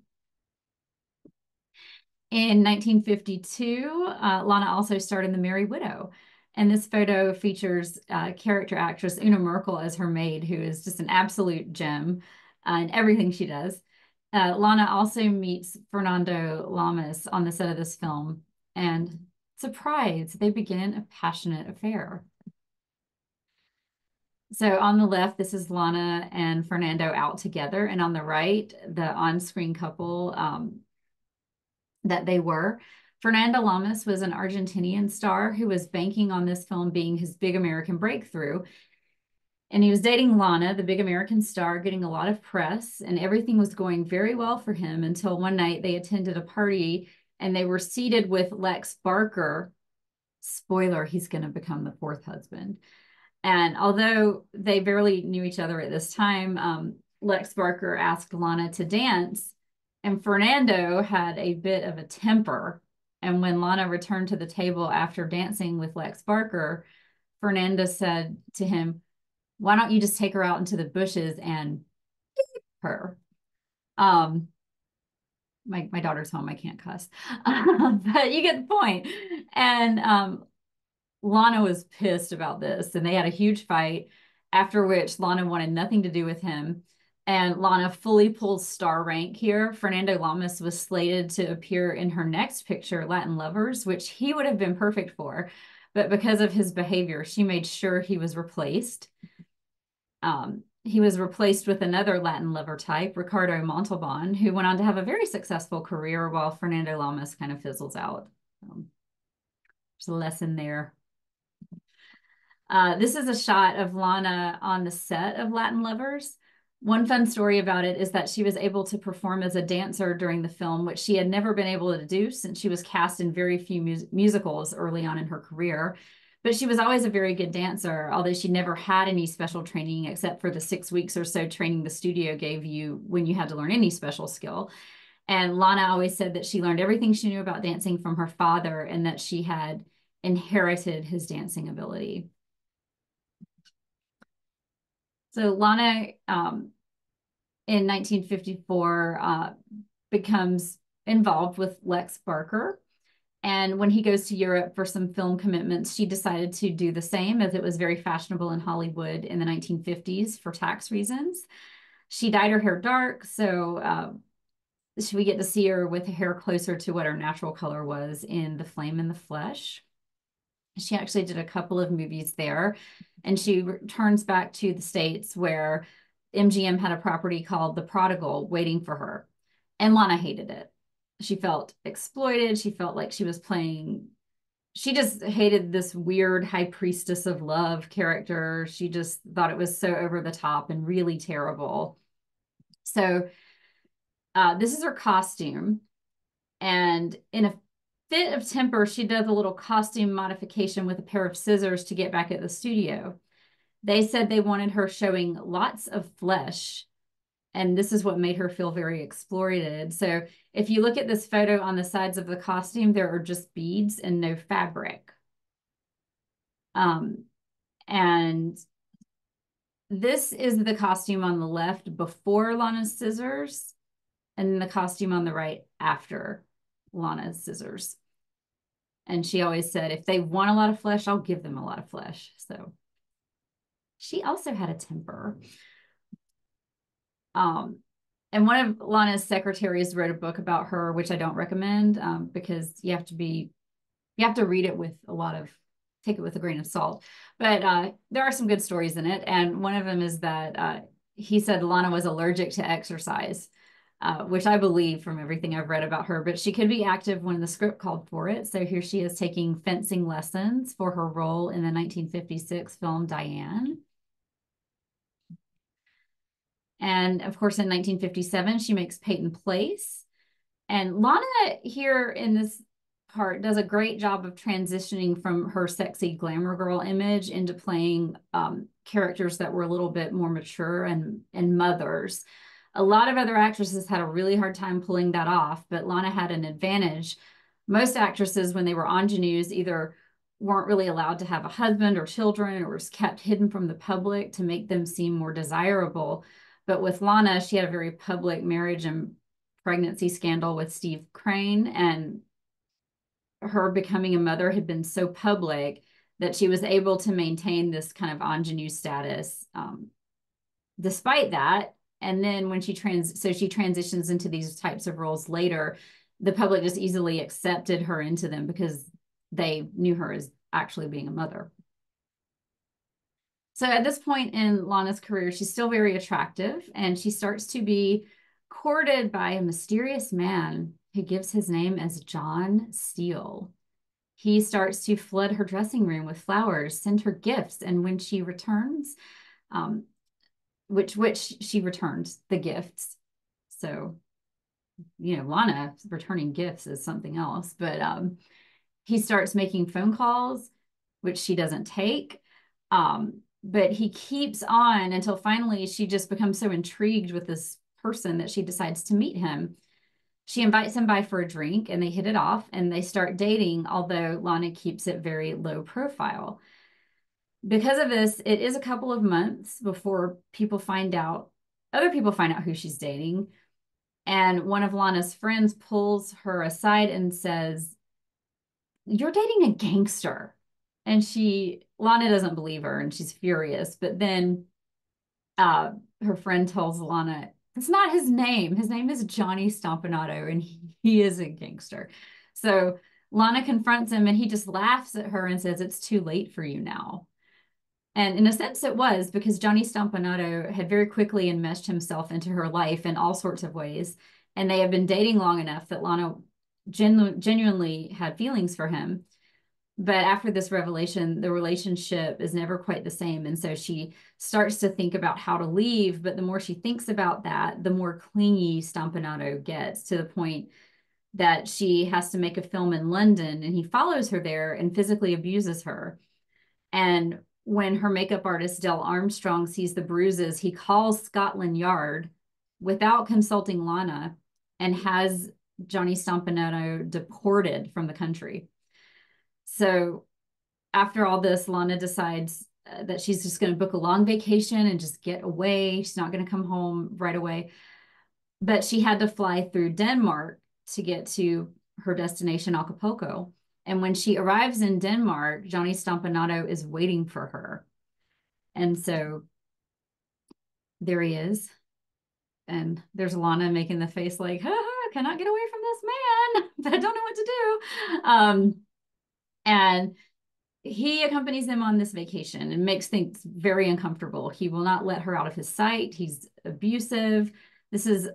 In 1952, Lana also starred in The Merry Widow. And this photo features character actress Una Merkel as her maid, who is just an absolute gem in everything she does. Lana also meets Fernando Lamas on the set of this film. And surprise, they begin a passionate affair. So on the left, this is Lana and Fernando out together. And on the right, the on-screen couple that they were. Fernando Lamas was an Argentinian star who was banking on this film being his big American breakthrough. And he was dating Lana, the big American star, getting a lot of press, and everything was going very well for him until one night they attended a party and they were seated with Lex Barker. Spoiler, he's going to become the fourth husband. And although they barely knew each other at this time, Lex Barker asked Lana to dance, and Fernando had a bit of a temper. And when Lana returned to the table after dancing with Lex Barker, Fernando said to him, "Why don't you just take her out into the bushes and her?" My daughter's home, I can't cuss. But you get the point. And Lana was pissed about this, and they had a huge fight, after which Lana wanted nothing to do with him. And Lana fully pulled star rank here. Fernando Lamas was slated to appear in her next picture, Latin Lovers, which he would have been perfect for. But because of his behavior, she made sure he was replaced. He was replaced with another Latin lover type, Ricardo Montalban, who went on to have a very successful career while Fernando Lamas kind of fizzles out. There's a lesson there. This is a shot of Lana on the set of Latin Lovers. One fun story about it is that she was able to perform as a dancer during the film, which she had never been able to do since she was cast in very few musicals early on in her career. But she was always a very good dancer, although she never had any special training except for the 6 weeks or so training the studio gave you when you had to learn any special skill. And Lana always said that she learned everything she knew about dancing from her father and that she had inherited his dancing ability. So Lana, in 1954, becomes involved with Lex Barker. And when he goes to Europe for some film commitments, she decided to do the same, as it was very fashionable in Hollywood in the 1950s for tax reasons. She dyed her hair dark, so we get to see her with hair closer to what her natural color was in The Flame in the Flesh. She actually did a couple of movies there, and she returns back to the States where MGM had a property called The Prodigal waiting for her. And Lana hated it. She felt exploited. She felt like she was playing, she just hated this weird high priestess of love character. She just thought it was so over the top and really terrible. So this is her costume. And in a fit of temper, she does a little costume modification with a pair of scissors to get back at the studio. They said they wanted her showing lots of flesh, and this is what made her feel very exploited. So if you look at this photo on the sides of the costume, there are just beads and no fabric. And this is the costume on the left before Lana's scissors, and the costume on the right after Lana's scissors. And she always said, if they want a lot of flesh, I'll give them a lot of flesh. So she also had a temper. And one of Lana's secretaries wrote a book about her, which I don't recommend because you have to read it with take it with a grain of salt. But there are some good stories in it. And one of them is that he said Lana was allergic to exercise, which I believe from everything I've read about her, but she could be active when the script called for it. So here she is taking fencing lessons for her role in the 1956 film Diane. And of course, in 1957, she makes Peyton Place. And Lana here in this part does a great job of transitioning from her sexy glamour girl image into playing characters that were a little bit more mature and mothers. A lot of other actresses had a really hard time pulling that off, but Lana had an advantage. Most actresses, when they were ingenues, either weren't really allowed to have a husband or children, or was kept hidden from the public to make them seem more desirable. But with Lana, she had a very public marriage and pregnancy scandal with Steve Crane, and her becoming a mother had been so public that she was able to maintain this kind of ingenue status despite that. And then when she transitions into these types of roles later, the public just easily accepted her into them because they knew her as actually being a mother. So at this point in Lana's career, she's still very attractive, and she starts to be courted by a mysterious man who gives his name as John Steele. He starts to flood her dressing room with flowers, send her gifts, and when she returns, which she returns the gifts. So, Lana returning gifts is something else, but he starts making phone calls, which she doesn't take. But he keeps on until finally she just becomes so intrigued with this person that she decides to meet him. She invites him by for a drink, and they hit it off, and they start dating, although Lana keeps it very low profile. Because of this, it is a couple of months before other people find out who she's dating. And one of Lana's friends pulls her aside and says, "You're dating a gangster." And Lana doesn't believe her, and she's furious. But then her friend tells Lana, it's not his name. His name is Johnny Stompanato, and he is a gangster. So Lana confronts him, and he just laughs at her and says, "It's too late for you now." And in a sense, it was, because Johnny Stompanato had very quickly enmeshed himself into her life in all sorts of ways. And they had been dating long enough that Lana genuinely had feelings for him. But after this revelation, the relationship is never quite the same. And so she starts to think about how to leave. But the more she thinks about that, the more clingy Stompanato gets, to the point that she has to make a film in London, and he follows her there and physically abuses her. And when her makeup artist, Del Armstrong, sees the bruises, he calls Scotland Yard without consulting Lana and has Johnny Stompanato deported from the country. So after all this, Lana decides that she's just going to book a long vacation and just get away. She's not going to come home right away. But she had to fly through Denmark to get to her destination, Acapulco. And when she arrives in Denmark, Johnny Stompanato is waiting for her. And so there he is. And there's Lana making the face like, ha, ha, cannot get away from this man, but I don't know what to do. And he accompanies them on this vacation and makes things very uncomfortable. He will not let her out of his sight. He's abusive. This is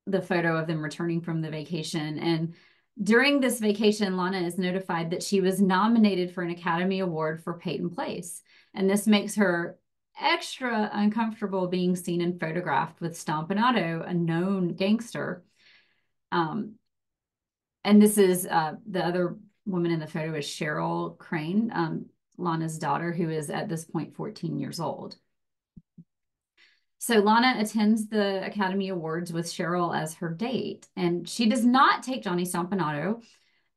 the photo of them returning from the vacation. And during this vacation, Lana is notified that she was nominated for an Academy Award for Peyton Place. And this makes her extra uncomfortable being seen and photographed with Stompanato, a known gangster. And this is the other woman in the photo is Cheryl Crane, Lana's daughter, who is at this point 14 years old. So Lana attends the Academy Awards with Cheryl as her date, and she does not take Johnny Stompanato.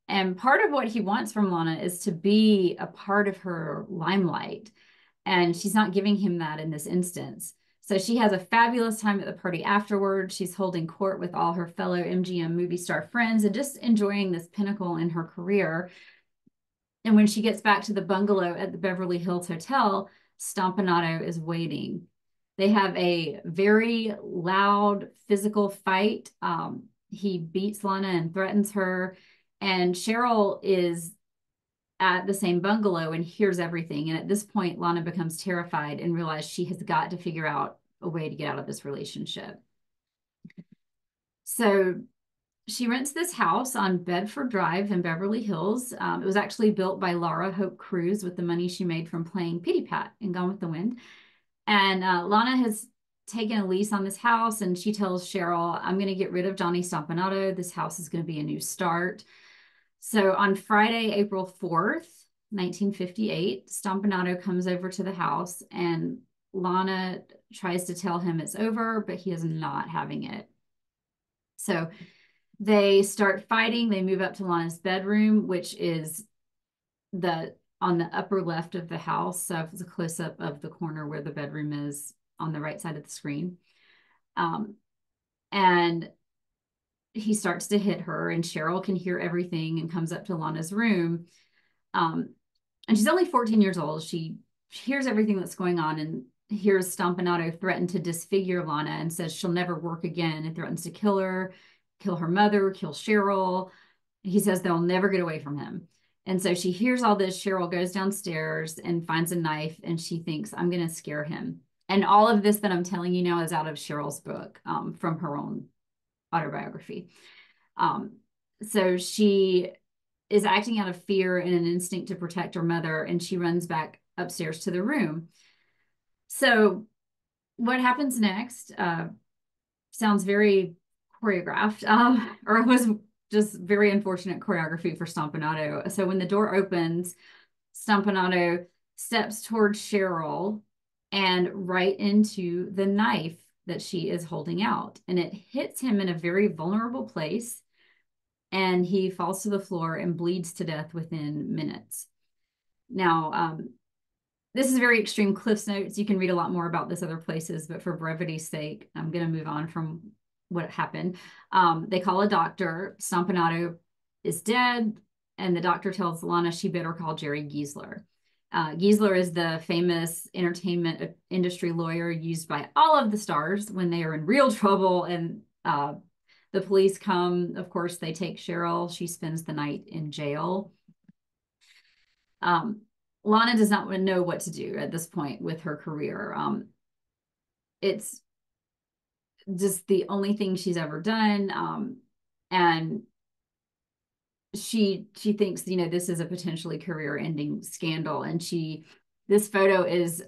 And part of what he wants from Lana is to be a part of her limelight. And she's not giving him that in this instance. So she has a fabulous time at the party afterward. She's holding court with all her fellow MGM movie star friends and just enjoying this pinnacle in her career. And when she gets back to the bungalow at the Beverly Hills Hotel, Stompanato is waiting. They have a very loud physical fight. He beats Lana and threatens her. And Cheryl is at the same bungalow and hears everything. And at this point, Lana becomes terrified and realizes she has got to figure out a way to get out of this relationship. So she rents this house on Bedford Drive in Beverly Hills. It was actually built by Laura Hope Cruz with the money she made from playing Pitty Pat in Gone with the Wind. And Lana has taken a lease on this house, and she tells Cheryl, I'm going to get rid of Johnny Stompanato. This house is going to be a new start. So on Friday, April 4th, 1958, Stompanato comes over to the house, and Lana tries to tell him it's over, but he is not having it. So they start fighting. They move up to Lana's bedroom, which is on the upper left of the house. So it's a close-up of the corner where the bedroom is on the right side of the screen. And he starts to hit her, and Cheryl can hear everything and comes up to Lana's room. And she's only 14 years old. She hears everything that's going on and hears Stompanato threaten to disfigure Lana and says she'll never work again, and threatens to kill her mother, kill Cheryl. He says they'll never get away from him. And so she hears all this. Cheryl goes downstairs and finds a knife, and she thinks, I'm going to scare him. And all of this that I'm telling you now is out of Cheryl's book, from her own autobiography. So she is acting out of fear and an instinct to protect her mother, and she runs back upstairs to the room. So what happens next sounds very choreographed, or it was just very unfortunate choreography for Stompanato. So when the door opens, Stompanato steps towards Cheryl and right into the knife that she is holding out. And it hits him in a very vulnerable place. And he falls to the floor and bleeds to death within minutes. Now, this is very extreme Cliff's Notes. You can read a lot more about this other places, but for brevity's sake, I'm going to move on from what happened. They call a doctor. Stompanato is dead, and the doctor tells Lana she better call Jerry Giesler. Giesler is the famous entertainment industry lawyer used by all of the stars when they are in real trouble, and the police come. Of course, they take Cheryl. She spends the night in jail. Lana does not know what to do at this point with her career. It's just the only thing she's ever done. And she thinks, you know, this is a potentially career-ending scandal. And this photo is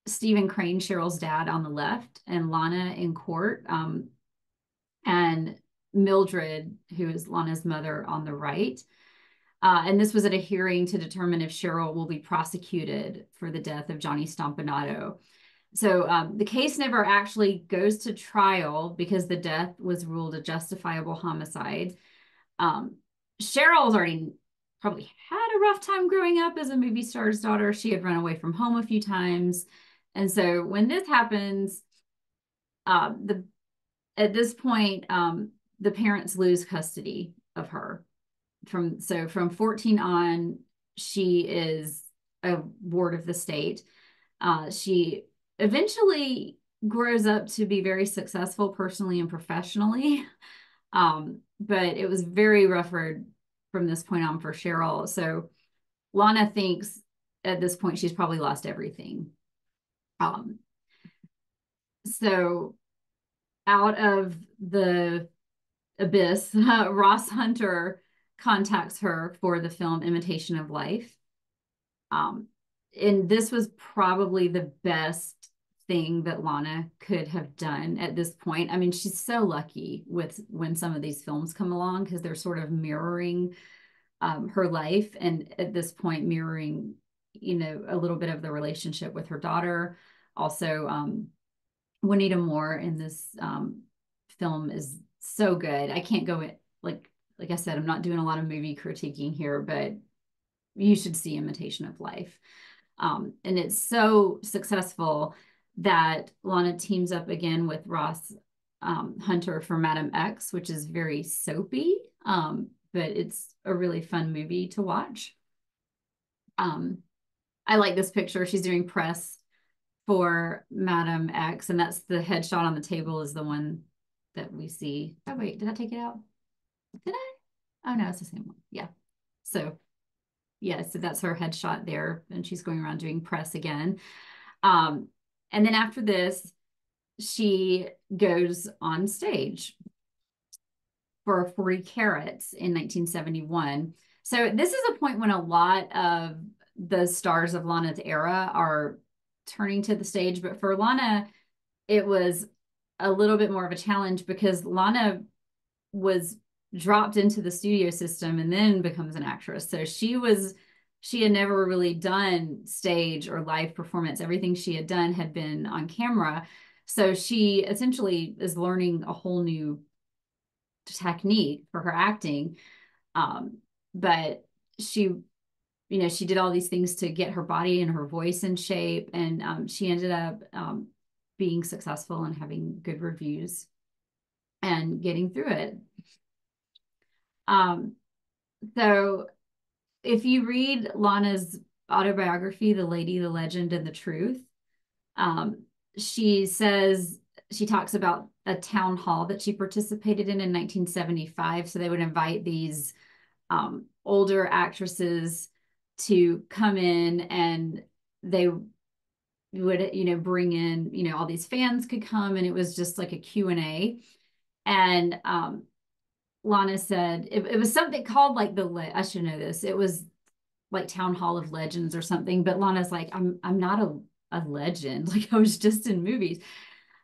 Stephen Crane, Cheryl's dad, on the left, and Lana in court, and Mildred, who is Lana's mother, on the right. And this was at a hearing to determine if Cheryl will be prosecuted for the death of Johnny Stompanato. So the case never actually goes to trial because the death was ruled a justifiable homicide. Cheryl's already probably had a rough time growing up as a movie star's daughter. She had run away from home a few times. And so when this happens, at this point, the parents lose custody of her. From 14 on, she is a ward of the state. She eventually grows up to be very successful personally and professionally. But it was very rough road from this point on for Cheryl. So Lana thinks at this point she's probably lost everything. So out of the abyss, Ross Hunter contacts her for the film Imitation of Life. And this was probably the best thing that Lana could have done at this point. I mean, she's so lucky with when some of these films come along, because they're sort of mirroring her life, and at this point mirroring, you know, a little bit of the relationship with her daughter. Also, Juanita Moore in this film is so good. I can't go in, like I said, I'm not doing a lot of movie critiquing here, but you should see Imitation of Life. And it's so successful that Lana teams up again with Ross Hunter for Madam X, which is very soapy, but it's a really fun movie to watch. I like this picture. She's doing press for Madam X, and that's the headshot on the table is the one that we see. Oh, wait, did I take it out? Did I? Oh, no, it's the same one. Yeah. So, yeah, so that's her headshot there, and she's going around doing press again. And then after this, she goes on stage for 40 Carats in 1971. So this is a point when a lot of the stars of Lana's era are turning to the stage. But for Lana, it was a little bit more of a challenge because Lana was dropped into the studio system and then becomes an actress. So she had never really done stage or live performance. Everything she had done had been on camera. So she essentially is learning a whole new technique for her acting. But she, you know, she did all these things to get her body and her voice in shape. And she ended up being successful and having good reviews and getting through it. So if you read Lana's autobiography, The Lady, the Legend, and the Truth, she talks about a town hall that she participated in 1975. So they would invite these older actresses to come in, and they would, you know, bring in, you know, all these fans could come, and it was just like a Q&A. And Lana said it was something called like I should know this. It was like Town Hall of Legends or something. But Lana's like, I'm not a legend. Like I was just in movies.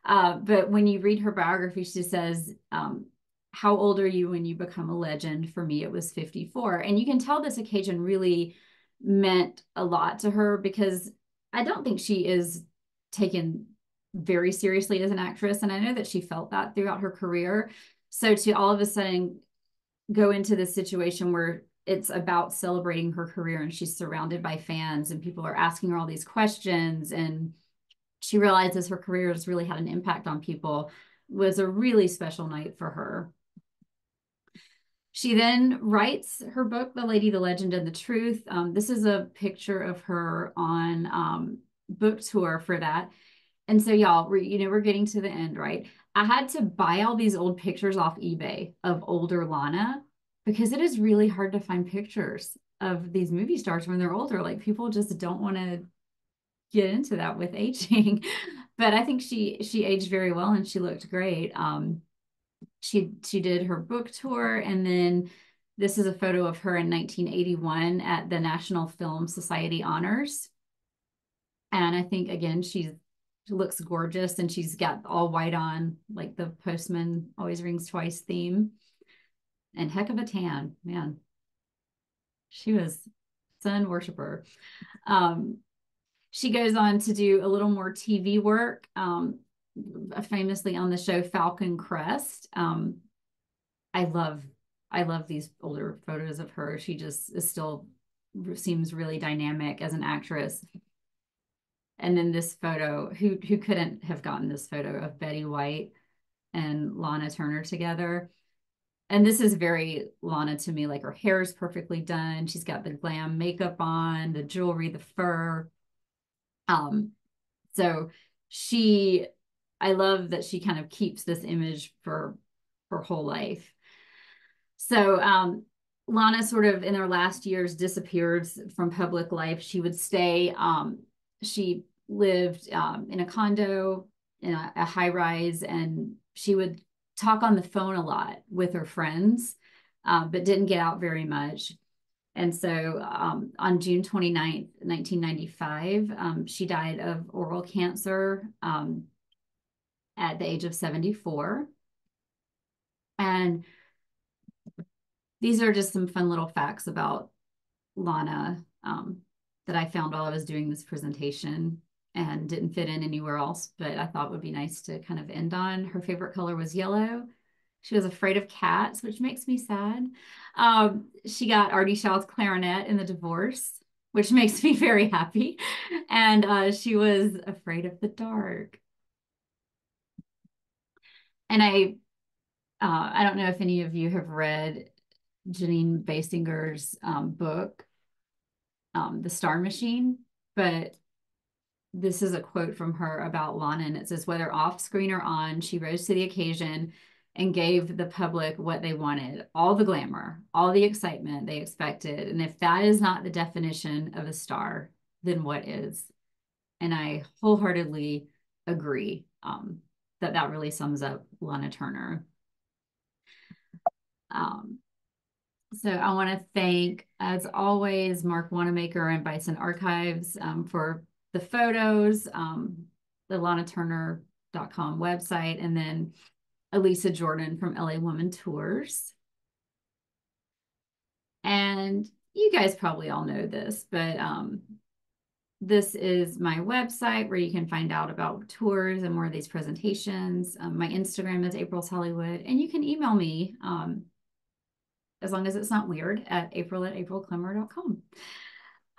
But when you read her biography, she says, how old are you when you become a legend? For me, it was 54. And you can tell this occasion really meant a lot to her, because I don't think she is taken very seriously as an actress. And I know that she felt that throughout her career. So to all of a sudden go into this situation where it's about celebrating her career and she's surrounded by fans and people are asking her all these questions, and she realizes her career has really had an impact on people, was a really special night for her. She then writes her book, The Lady, the Legend, and the Truth. This is a picture of her on book tour for that. And so y'all, we're getting to the end, right? I had to buy all these old pictures off eBay of older Lana, because it is really hard to find pictures of these movie stars when they're older. Like people just don't want to get into that with aging. But I think she aged very well and she looked great. She did her book tour, and then This is a photo of her in 1981 at the National Film Society Honors. And I think, again, she looks gorgeous, and she's got all white on, like the Postman Always Rings Twice theme. And heck of a tan, man. She was sun worshiper. Um, she goes on to do a little more TV work, famously on the show Falcon Crest. I love I love these older photos of her. She just is still seems really dynamic as an actress. And then this photo, who couldn't have gotten this photo of Betty White and Lana Turner together? And this is very Lana to me. Like, her hair is perfectly done. She's got the glam makeup on, the jewelry, the fur. So she, I love that she kind of keeps this image for her whole life. So Lana sort of in her last years disappeared from public life. She would stay, she lived in a condo in a high rise, and she would talk on the phone a lot with her friends, but didn't get out very much. And so on June 29th, 1995, she died of oral cancer at the age of 74. And these are just some fun little facts about Lana that I found while I was doing this presentation and didn't fit in anywhere else, but I thought would be nice to kind of end on. Her favorite color was yellow. She was afraid of cats, which makes me sad. She got Artie Shaw's clarinet in the divorce, which makes me very happy. And she was afraid of the dark. And I don't know if any of you have read Janine Basinger's book, The Star Machine, but this is a quote from her about Lana, and it says, whether off screen or on, she rose to the occasion and gave the public what they wanted, all the glamour, all the excitement they expected. And if that is not the definition of a star, then what is? And I wholeheartedly agree that that really sums up Lana Turner. So I want to thank, as always, Mark Wanamaker and Bison Archives for the photos, the lanaturner.com website, and then Elisa Jordan from LA Woman Tours. And you guys probably all know this, but this is my website where you can find out about tours and more of these presentations. My Instagram is April's Hollywood, and you can email me as long as it's not weird, at april@aprilclemmer.com.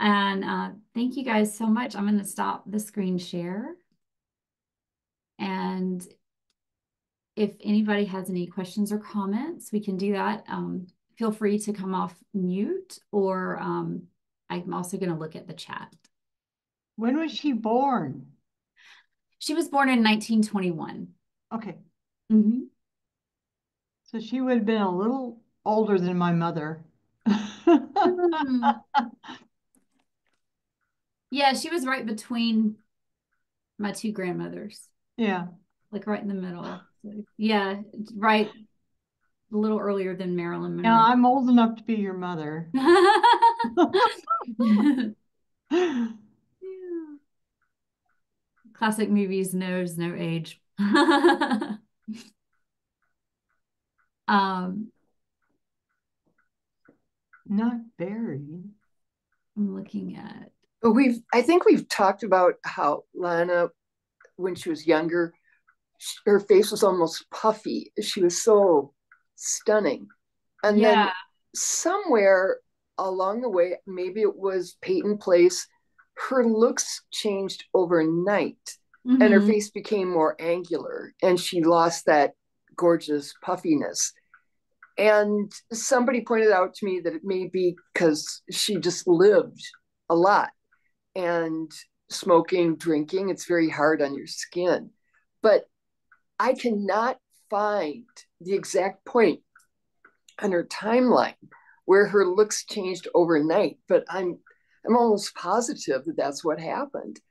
And thank you guys so much. I'm going to stop the screen share. And if anybody has any questions or comments, we can do that. Feel free to come off mute, or I'm also going to look at the chat. When was she born? She was born in 1921. Okay. Mm-hmm. So she would have been a little older than my mother. Yeah, she was right between my two grandmothers. Yeah. Like right in the middle. So, yeah, right a little earlier than Marilyn Monroe. Now I'm old enough to be your mother. Yeah. Classic movies knows no age. Not very. I'm looking at. But I think we've talked about how Lana, when she was younger, her face was almost puffy. She was so stunning. And Yeah. then somewhere along the way, maybe it was Peyton Place, her looks changed overnight, and her face became more angular, and she lost that gorgeous puffiness. And somebody pointed out to me that it may be because she just lived a lot, and smoking, drinking, it's very hard on your skin. But I cannot find the exact point on her timeline where her looks changed overnight, but I'm almost positive that that's what happened.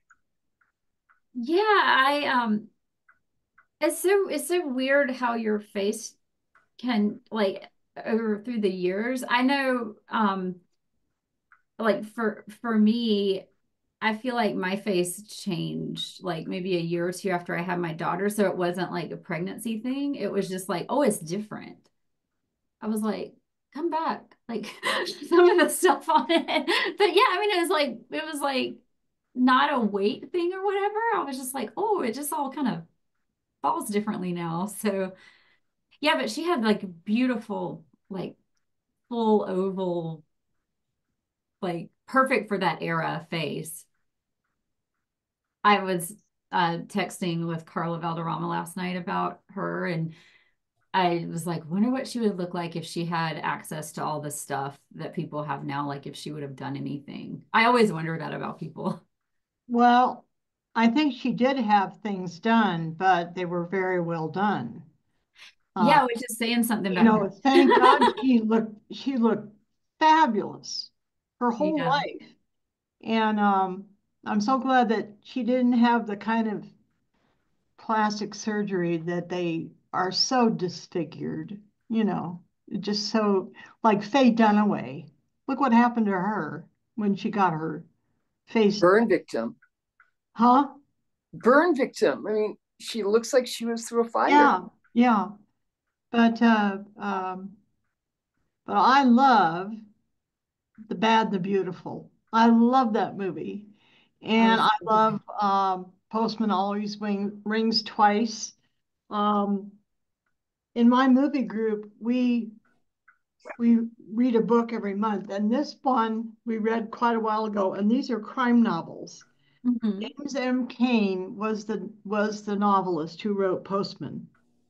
Yeah, it's so weird how your face can, like, over through the years. I know, like for me, I feel like my face changed like maybe a year or two after I had my daughter. So it wasn't like a pregnancy thing. It was just like, oh, it's different. I was like, come back, like some of the stuff on it. But yeah, I mean, it was like not a weight thing or whatever. I was just like, oh, it just all kind of falls differently now. So yeah, but she had like beautiful, like full oval, like perfect for that era face. I was texting with Carla Valderrama last night about her, and I was like, wonder what she would look like if she had access to all the stuff that people have now, like if she would have done anything. I always wonder that about people. Well, I think she did have things done, but they were very well done. Uh, Yeah, which is saying something about her. Thank God she looked fabulous her whole Yeah. life. And I'm so glad that she didn't have the kind of plastic surgery that they are so disfigured, you know, just so like Faye Dunaway. Look what happened to her when she got her face. Burn victim. Huh? Burn victim. I mean, she looks like she was through a fire. Yeah, yeah. But but I love The Bad, the Beautiful. I love that movie. Oh, And it's I so good. love Postman Always Rings Twice. Um, in my movie group, we read a book every month, and this one we read quite a while ago, and these are crime novels. Hmm. James M. Cain was the novelist who wrote Postman.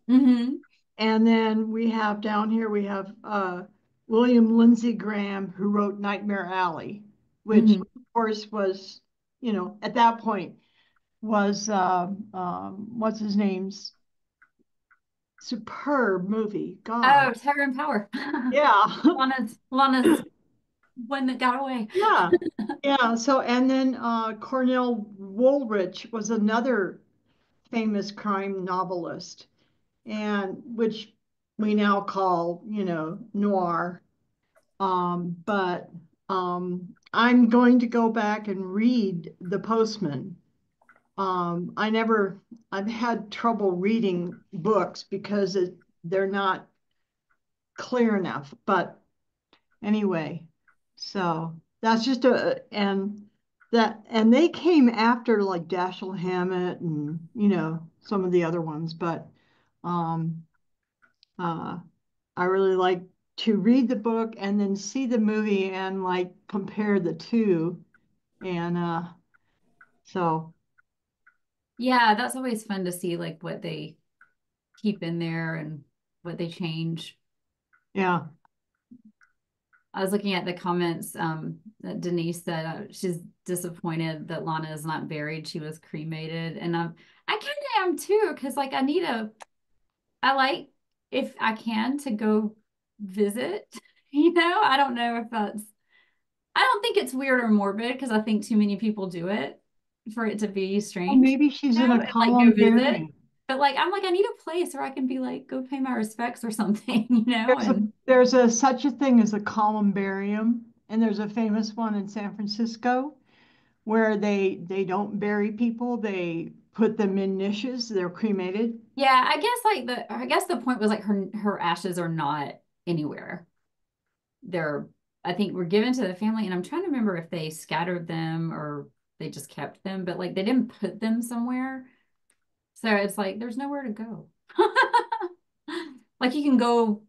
Hmm. And then we have down here we have William Lindsay Graham who wrote Nightmare Alley, which Hmm. of course was, at that point was what's his name's superb movie. God, Oh, Terror and Power. yeah. Lana's one that got away. Yeah, yeah. So, and then Cornell Woolrich was another famous crime novelist, and which we now call, noir. But I'm going to go back and read The Postman. I've had trouble reading books because they're not clear enough. But anyway, so that's just and they came after like Dashiell Hammett and some of the other ones, but um uh I really like to read the book and then see the movie and like compare the two. And so Yeah, that's always fun to see like what they keep in there and what they change. yeah. I was looking at the comments that Denise said she's disappointed that Lana is not buried. She was cremated. And I kind of am too, because like I like if I can to go visit, I don't know if I don't think it's weird or morbid because I think too many people do it for it to be Well, strange, maybe she's in a and like go visit. columbarium. But like, I'm like, I need a place where I can be like, go pay my respects or something, and There's a such a thing as a columbarium, and there's a famous one in San Francisco where they don't bury people, they put them in niches, they're cremated. yeah, I guess the point was like her ashes are not anywhere. They're I think were given to the family, and I'm trying to remember if they scattered them or they just kept them, but like they didn't put them somewhere. So it's like there's nowhere to go. Like you can go,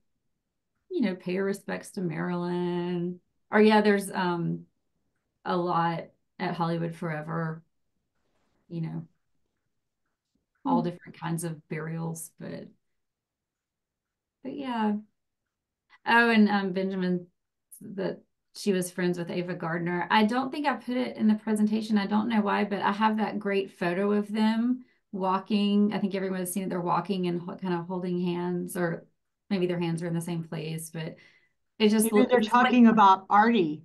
pay your respects to Marilyn. Or yeah, there's a lot at Hollywood Forever, you know, all Hmm. different kinds of burials, but yeah. Oh, and Benjamin, that she was friends with Ava Gardner. I don't think I put it in the presentation. I don't know why, but I have that great photo of them walking. I think everyone's seen it. They're walking and kind of holding hands, or maybe their hands are in the same place, but Maybe they're it's like talking about Artie.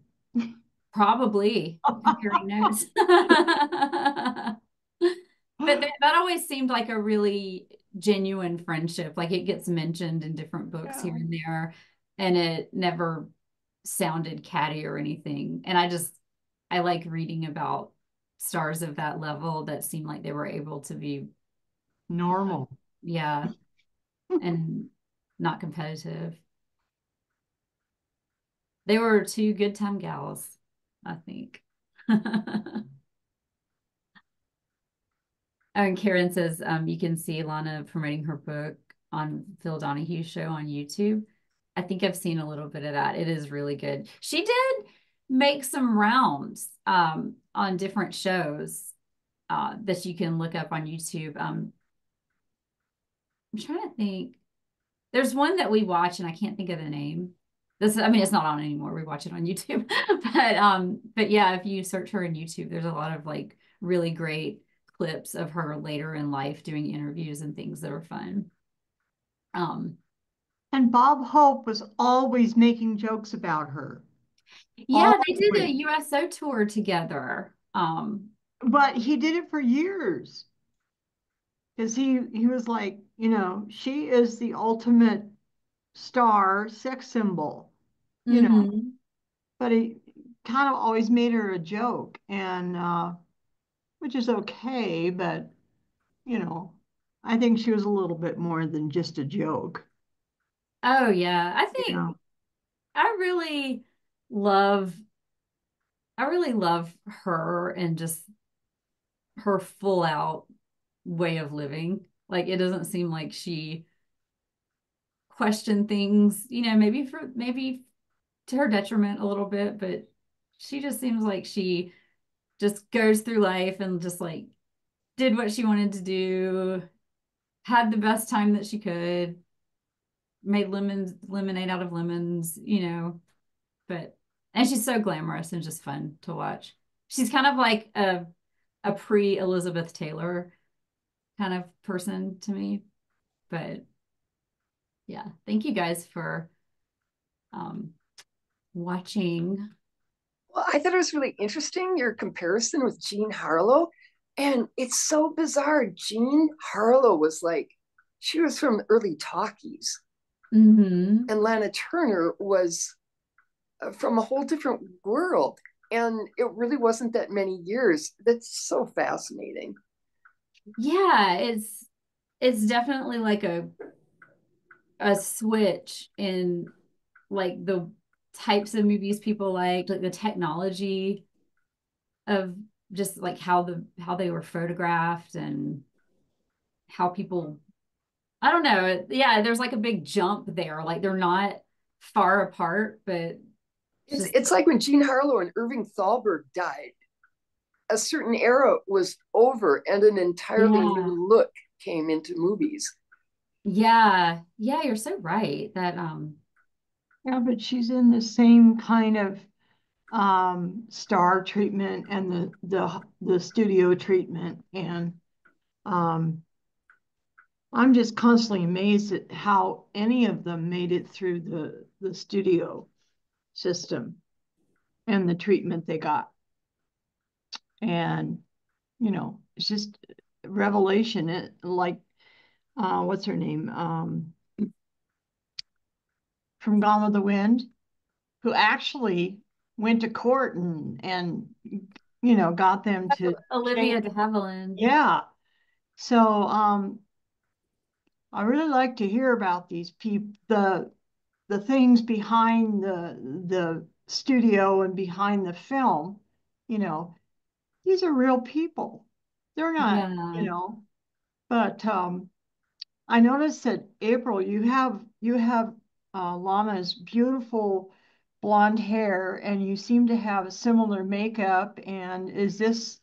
probably comparing notes. But that always seemed like a really genuine friendship. Like it gets mentioned in different books Yeah. here and there. and it never sounded catty or anything. And I like reading about stars of that level that seem like they were able to be, Normal. yeah, and not competitive. They were two good time gals, I think. And Karen says you can see Lana promoting her book on Phil Donahue's show on YouTube. I think I've seen a little bit of that. It is really good. She did make some rounds on different shows that you can look up on YouTube. I'm trying to think. There's one that we watch and I can't think of the name. I mean, it's not on anymore. We watch it on YouTube. But yeah, if you search her on YouTube, there's a lot of like really great clips of her later in life doing interviews and things that are fun. Um, And Bob Hope was always making jokes about her. yeah, they did a Always. USO tour together. But he did it for years. Because he was like, she is the ultimate star sex symbol, you know, mhm. but he kind of always made her a joke, and which is okay, but you know, I think she was a little bit more than just a joke. Oh yeah, Yeah. I really love I really love her and just her full out way of living. Like it doesn't seem like she questioned things, maybe to her detriment a little bit, but she just seems like she just goes through life and just like did what she wanted to do, had the best time that she could, made lemonade out of lemons, but and she's so glamorous and just fun to watch. She's kind of like a pre-Elizabeth Taylor kind of person to me. But yeah, thank you guys for um, watching. Well, I thought it was really interesting your comparison with Jean Harlow. And it's so bizarre. Jean Harlow was like, she was from the early talkies. Hmm. And Lana Turner was from a whole different world. And it really wasn't that many years. That's so fascinating. Yeah, it's definitely like a switch in like the types of movies people like the technology of just like how they were photographed and how people I don't know. Yeah, there's like a big jump there. Like they're not far apart, but it's It's, just it's like when Jean Harlow and Irving Thalberg died, a certain era was over and an entirely yeah. new look came into movies. Yeah. Yeah, you're so right. That Yeah, but she's in the same kind of star treatment and the studio treatment, and um, I'm just constantly amazed at how any of them made it through the studio system and the treatment they got. And, it's just revelation. Like, what's her name? From Gone with the Wind, who actually went to court and got them to Olivia change. de Havilland. Yeah. So, I really like to hear about these people, the things behind the studio and behind the film. You know, these are real people. They're not, Yeah. but I noticed that April, you have Lana's beautiful blonde hair, and you seem to have similar makeup. And is this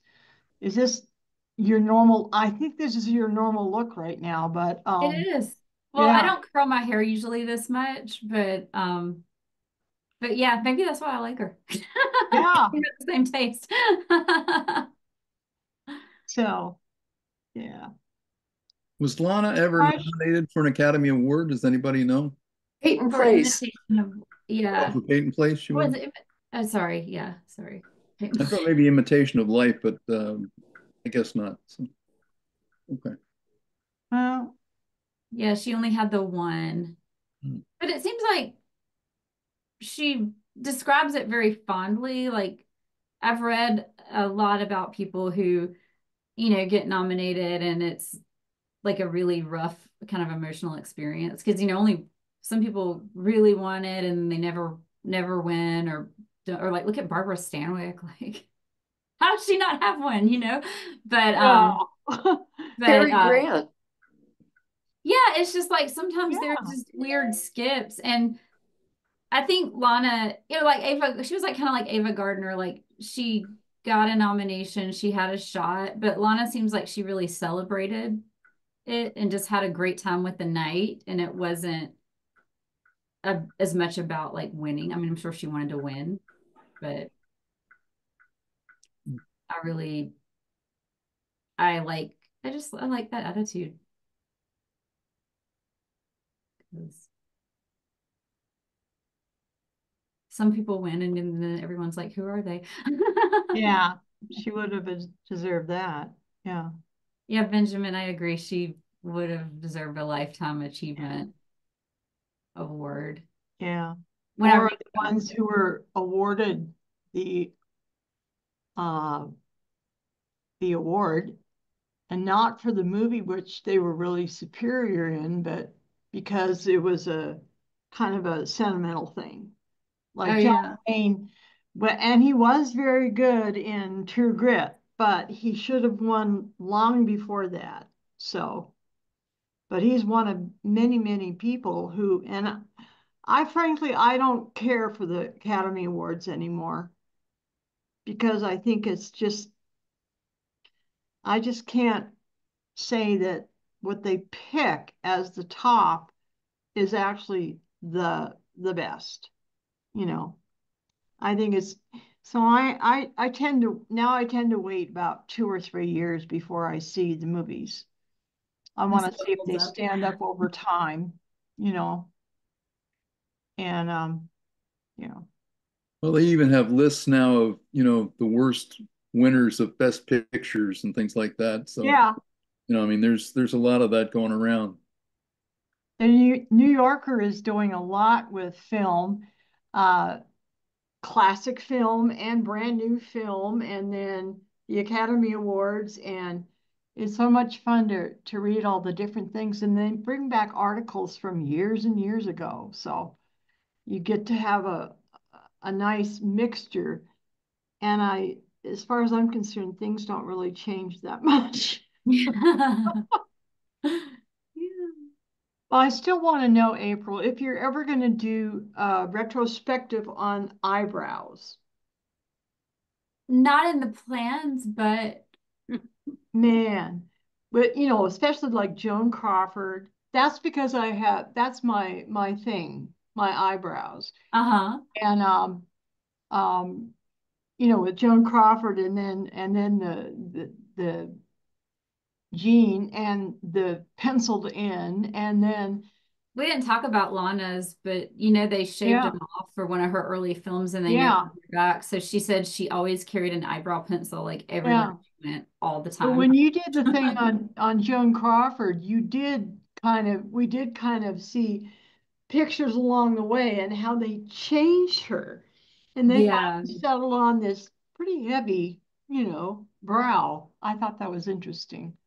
your normal? I think this is your normal look right now, but It is. Well, I yeah, don't curl my hair usually this much, but yeah, maybe that's why I like her. yeah. We got the same taste. So yeah. Was Lana ever Gosh, nominated for an Academy Award? Does anybody know? Peyton For Place. imitation of, Oh, yeah. for Peyton Place, she What was. was it? Oh, sorry. Yeah, sorry. I thought maybe Imitation of Life, but I guess not. So, okay. well, Yeah, she only had the one. Hmm. But it seems like she describes it very fondly. Like I've read a lot about people who, get nominated and it's like a really rough kind of emotional experience because only some people really want it and they never win or like look at Barbara Stanwyck, like how did she not have one? But Yeah. but Cary Grant. yeah, it's just like sometimes there's Yeah. just weird skips. And I think Lana, like Ava, she was like kind of like Ava Gardner, like she got a nomination, she had a shot, but Lana seems like she really celebrated it and just had a great time with the night. And it wasn't as much about like winning. I mean, I'm sure she wanted to win, but I really, I like, I like that attitude. 'Cause some people win and then everyone's like, who are they? Yeah. She would have deserved that. Yeah. Yeah, Benjamin, I agree. She would have deserved a lifetime achievement award. Yeah. When I Or read the about, ones who were awarded the uh the award, and not for the movie which they were really superior in, but because it was a kind of a sentimental thing. oh Like John yeah, Wayne, and he was very good in True Grit, but he should have won long before that. So, but he's one of many, many people who, and I frankly, I don't care for the Academy Awards anymore because I think I just can't say that what they pick as the top is actually the best. You know, I think it's so I tend to now I tend to wait about 2 or 3 years before I see the movies. I this want to see if holds they up. stand up over time, you know, and you know, Well, they even have lists now of, the worst winners of best pictures and things like that. So, yeah. I mean, there's a lot of that going around. The New Yorker is doing a lot with film, uh, classic film and brand new film, and then the Academy Awards. And it's so much fun to read all the different things and then bring back articles from years and years ago. So you get to have a nice mixture. And as far as I'm concerned, things don't really change that much. Yeah. Well, I still want to know, April, if you're ever going to do a retrospective on eyebrows. Not in the plans, but Man, but especially like Joan Crawford. That's because that's my thing, my eyebrows. uh-huh. And um, with Joan Crawford and then the jean and the penciled in, and then We didn't talk about Lana's, but they shaved yeah, him off for one of her early films and they never yeah, grew back. So she said she always carried an eyebrow pencil like everywhere yeah. she went all the But time. when you did the thing on Joan Crawford, we did kind of see pictures along the way and how they changed her. And they Yeah. finally settled on this pretty heavy, brow. I thought that was interesting.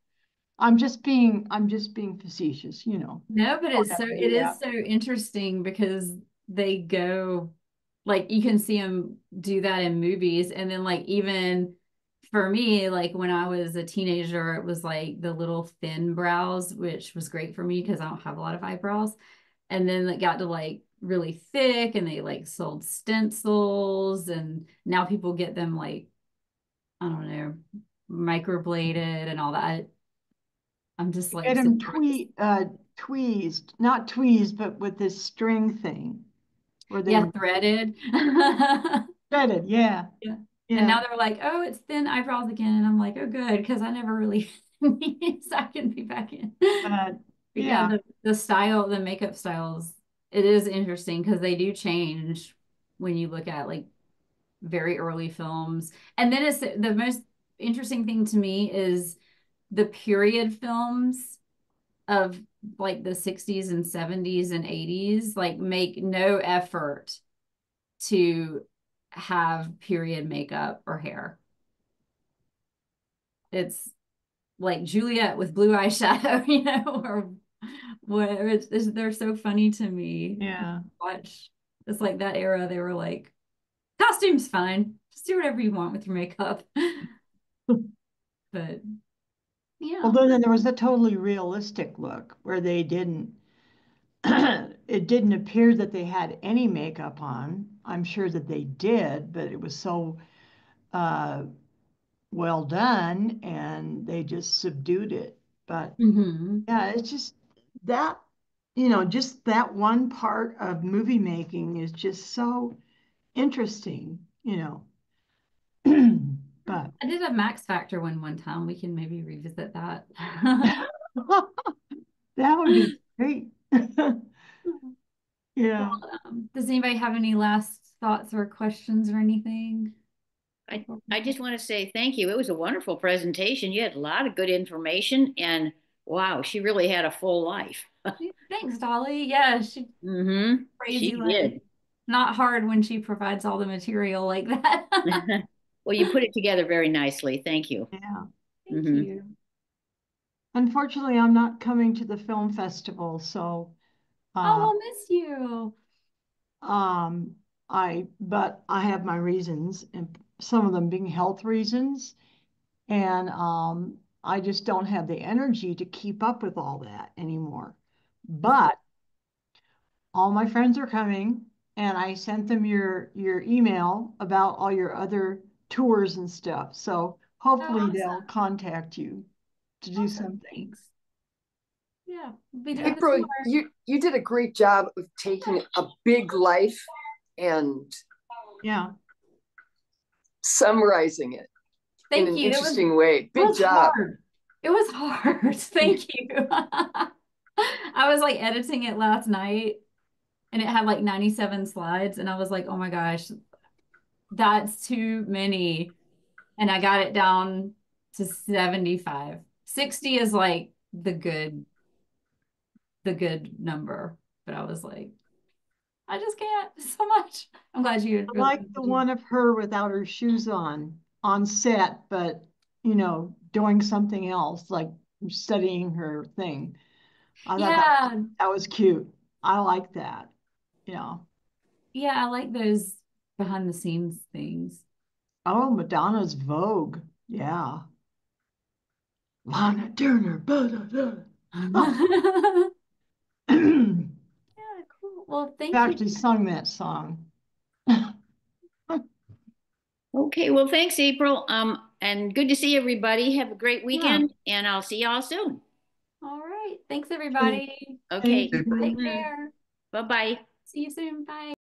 I'm just being facetious, No, but Don't it's have so to it do is that. so interesting because they go like you can see them do that in movies and then like even for me like when I was a teenager it was like the little thin brows which was great for me because I don't have a lot of eyebrows and then it got to like really thick and they like sold stencils and now people get them like I don't know microbladed and all that. I'm just like Get them surprised. tweezed, not tweezed, but with this string thing where they Yeah, threaded. threaded. Yeah, Yeah. And yeah. now they're like, oh, it's thin eyebrows again. And I'm like, oh, good, because I never really so I can be back in. But But yeah, yeah, the style, the makeup styles, it is interesting because they do change when you look at like very early films. And then it's the most interesting thing to me is the period films of like the 60s and 70s and 80s like make no effort to have period makeup or hair. It's like Juliet with blue eyeshadow, or whatever. They're so funny to me. Yeah. Watch. It's like that era. They were like, costume's fine. Just do whatever you want with your makeup. But Well, yeah. then there was a totally realistic look where they didn't, it didn't appear that they had any makeup on. I'm sure that they did, but it was so uh, well done and they just subdued it. But Hmm. yeah, it's just that, just that one part of movie making is just so interesting. But I did a Max Factor one time. We can maybe revisit that. that would be great. Well, Yeah. does anybody have any last thoughts or questions or anything? I just want to say thank you. It was a wonderful presentation. You had a lot of good information, and wow, she really had a full life. Thanks, Dolly. Yeah, she Mm-hmm. crazy She life. did. Not hard when she provides all the material like that. Well, you put it together very nicely. Thank you. Yeah. Thank Mm-hmm. you. Unfortunately, I'm not coming to the film festival, so Oh, uh, we'll miss you. um, but I have my reasons, and some of them being health reasons, and I just don't have the energy to keep up with all that anymore. But all my friends are coming, and I sent them your email about all your other tours and stuff. So Oh, hopefully they'll awesome. contact you to do Awesome. something. Thanks. Yeah, we'll be doing Yeah. this more. April, you did a great job of taking a big life and Yeah. summarizing it in Thank an you. interesting way. It Big was job. hard. It was hard. Thank you. I was like editing it last night and it had like 97 slides and I was like, oh my gosh, that's too many. And I got it down to 75. 60 is like the good number. But I was like, I just can't so much. I'm glad you I really like the one of her without her shoes on set, but doing something else, like studying her thing. I thought that Yeah. that was cute. I like that. Yeah. Yeah, I like those behind the scenes things. Oh, Madonna's Vogue. Yeah. Lana Turner. Blah, blah, blah. Oh. I Yeah, cool. Well, thank you. actually sung that song. Okay, well, thanks, April. And good to see everybody. Have a great Yeah. weekend, and I'll see y'all soon. All right. Thanks, Okay. everybody. Thank Okay, Take you. care. bye-bye. See you soon. Bye.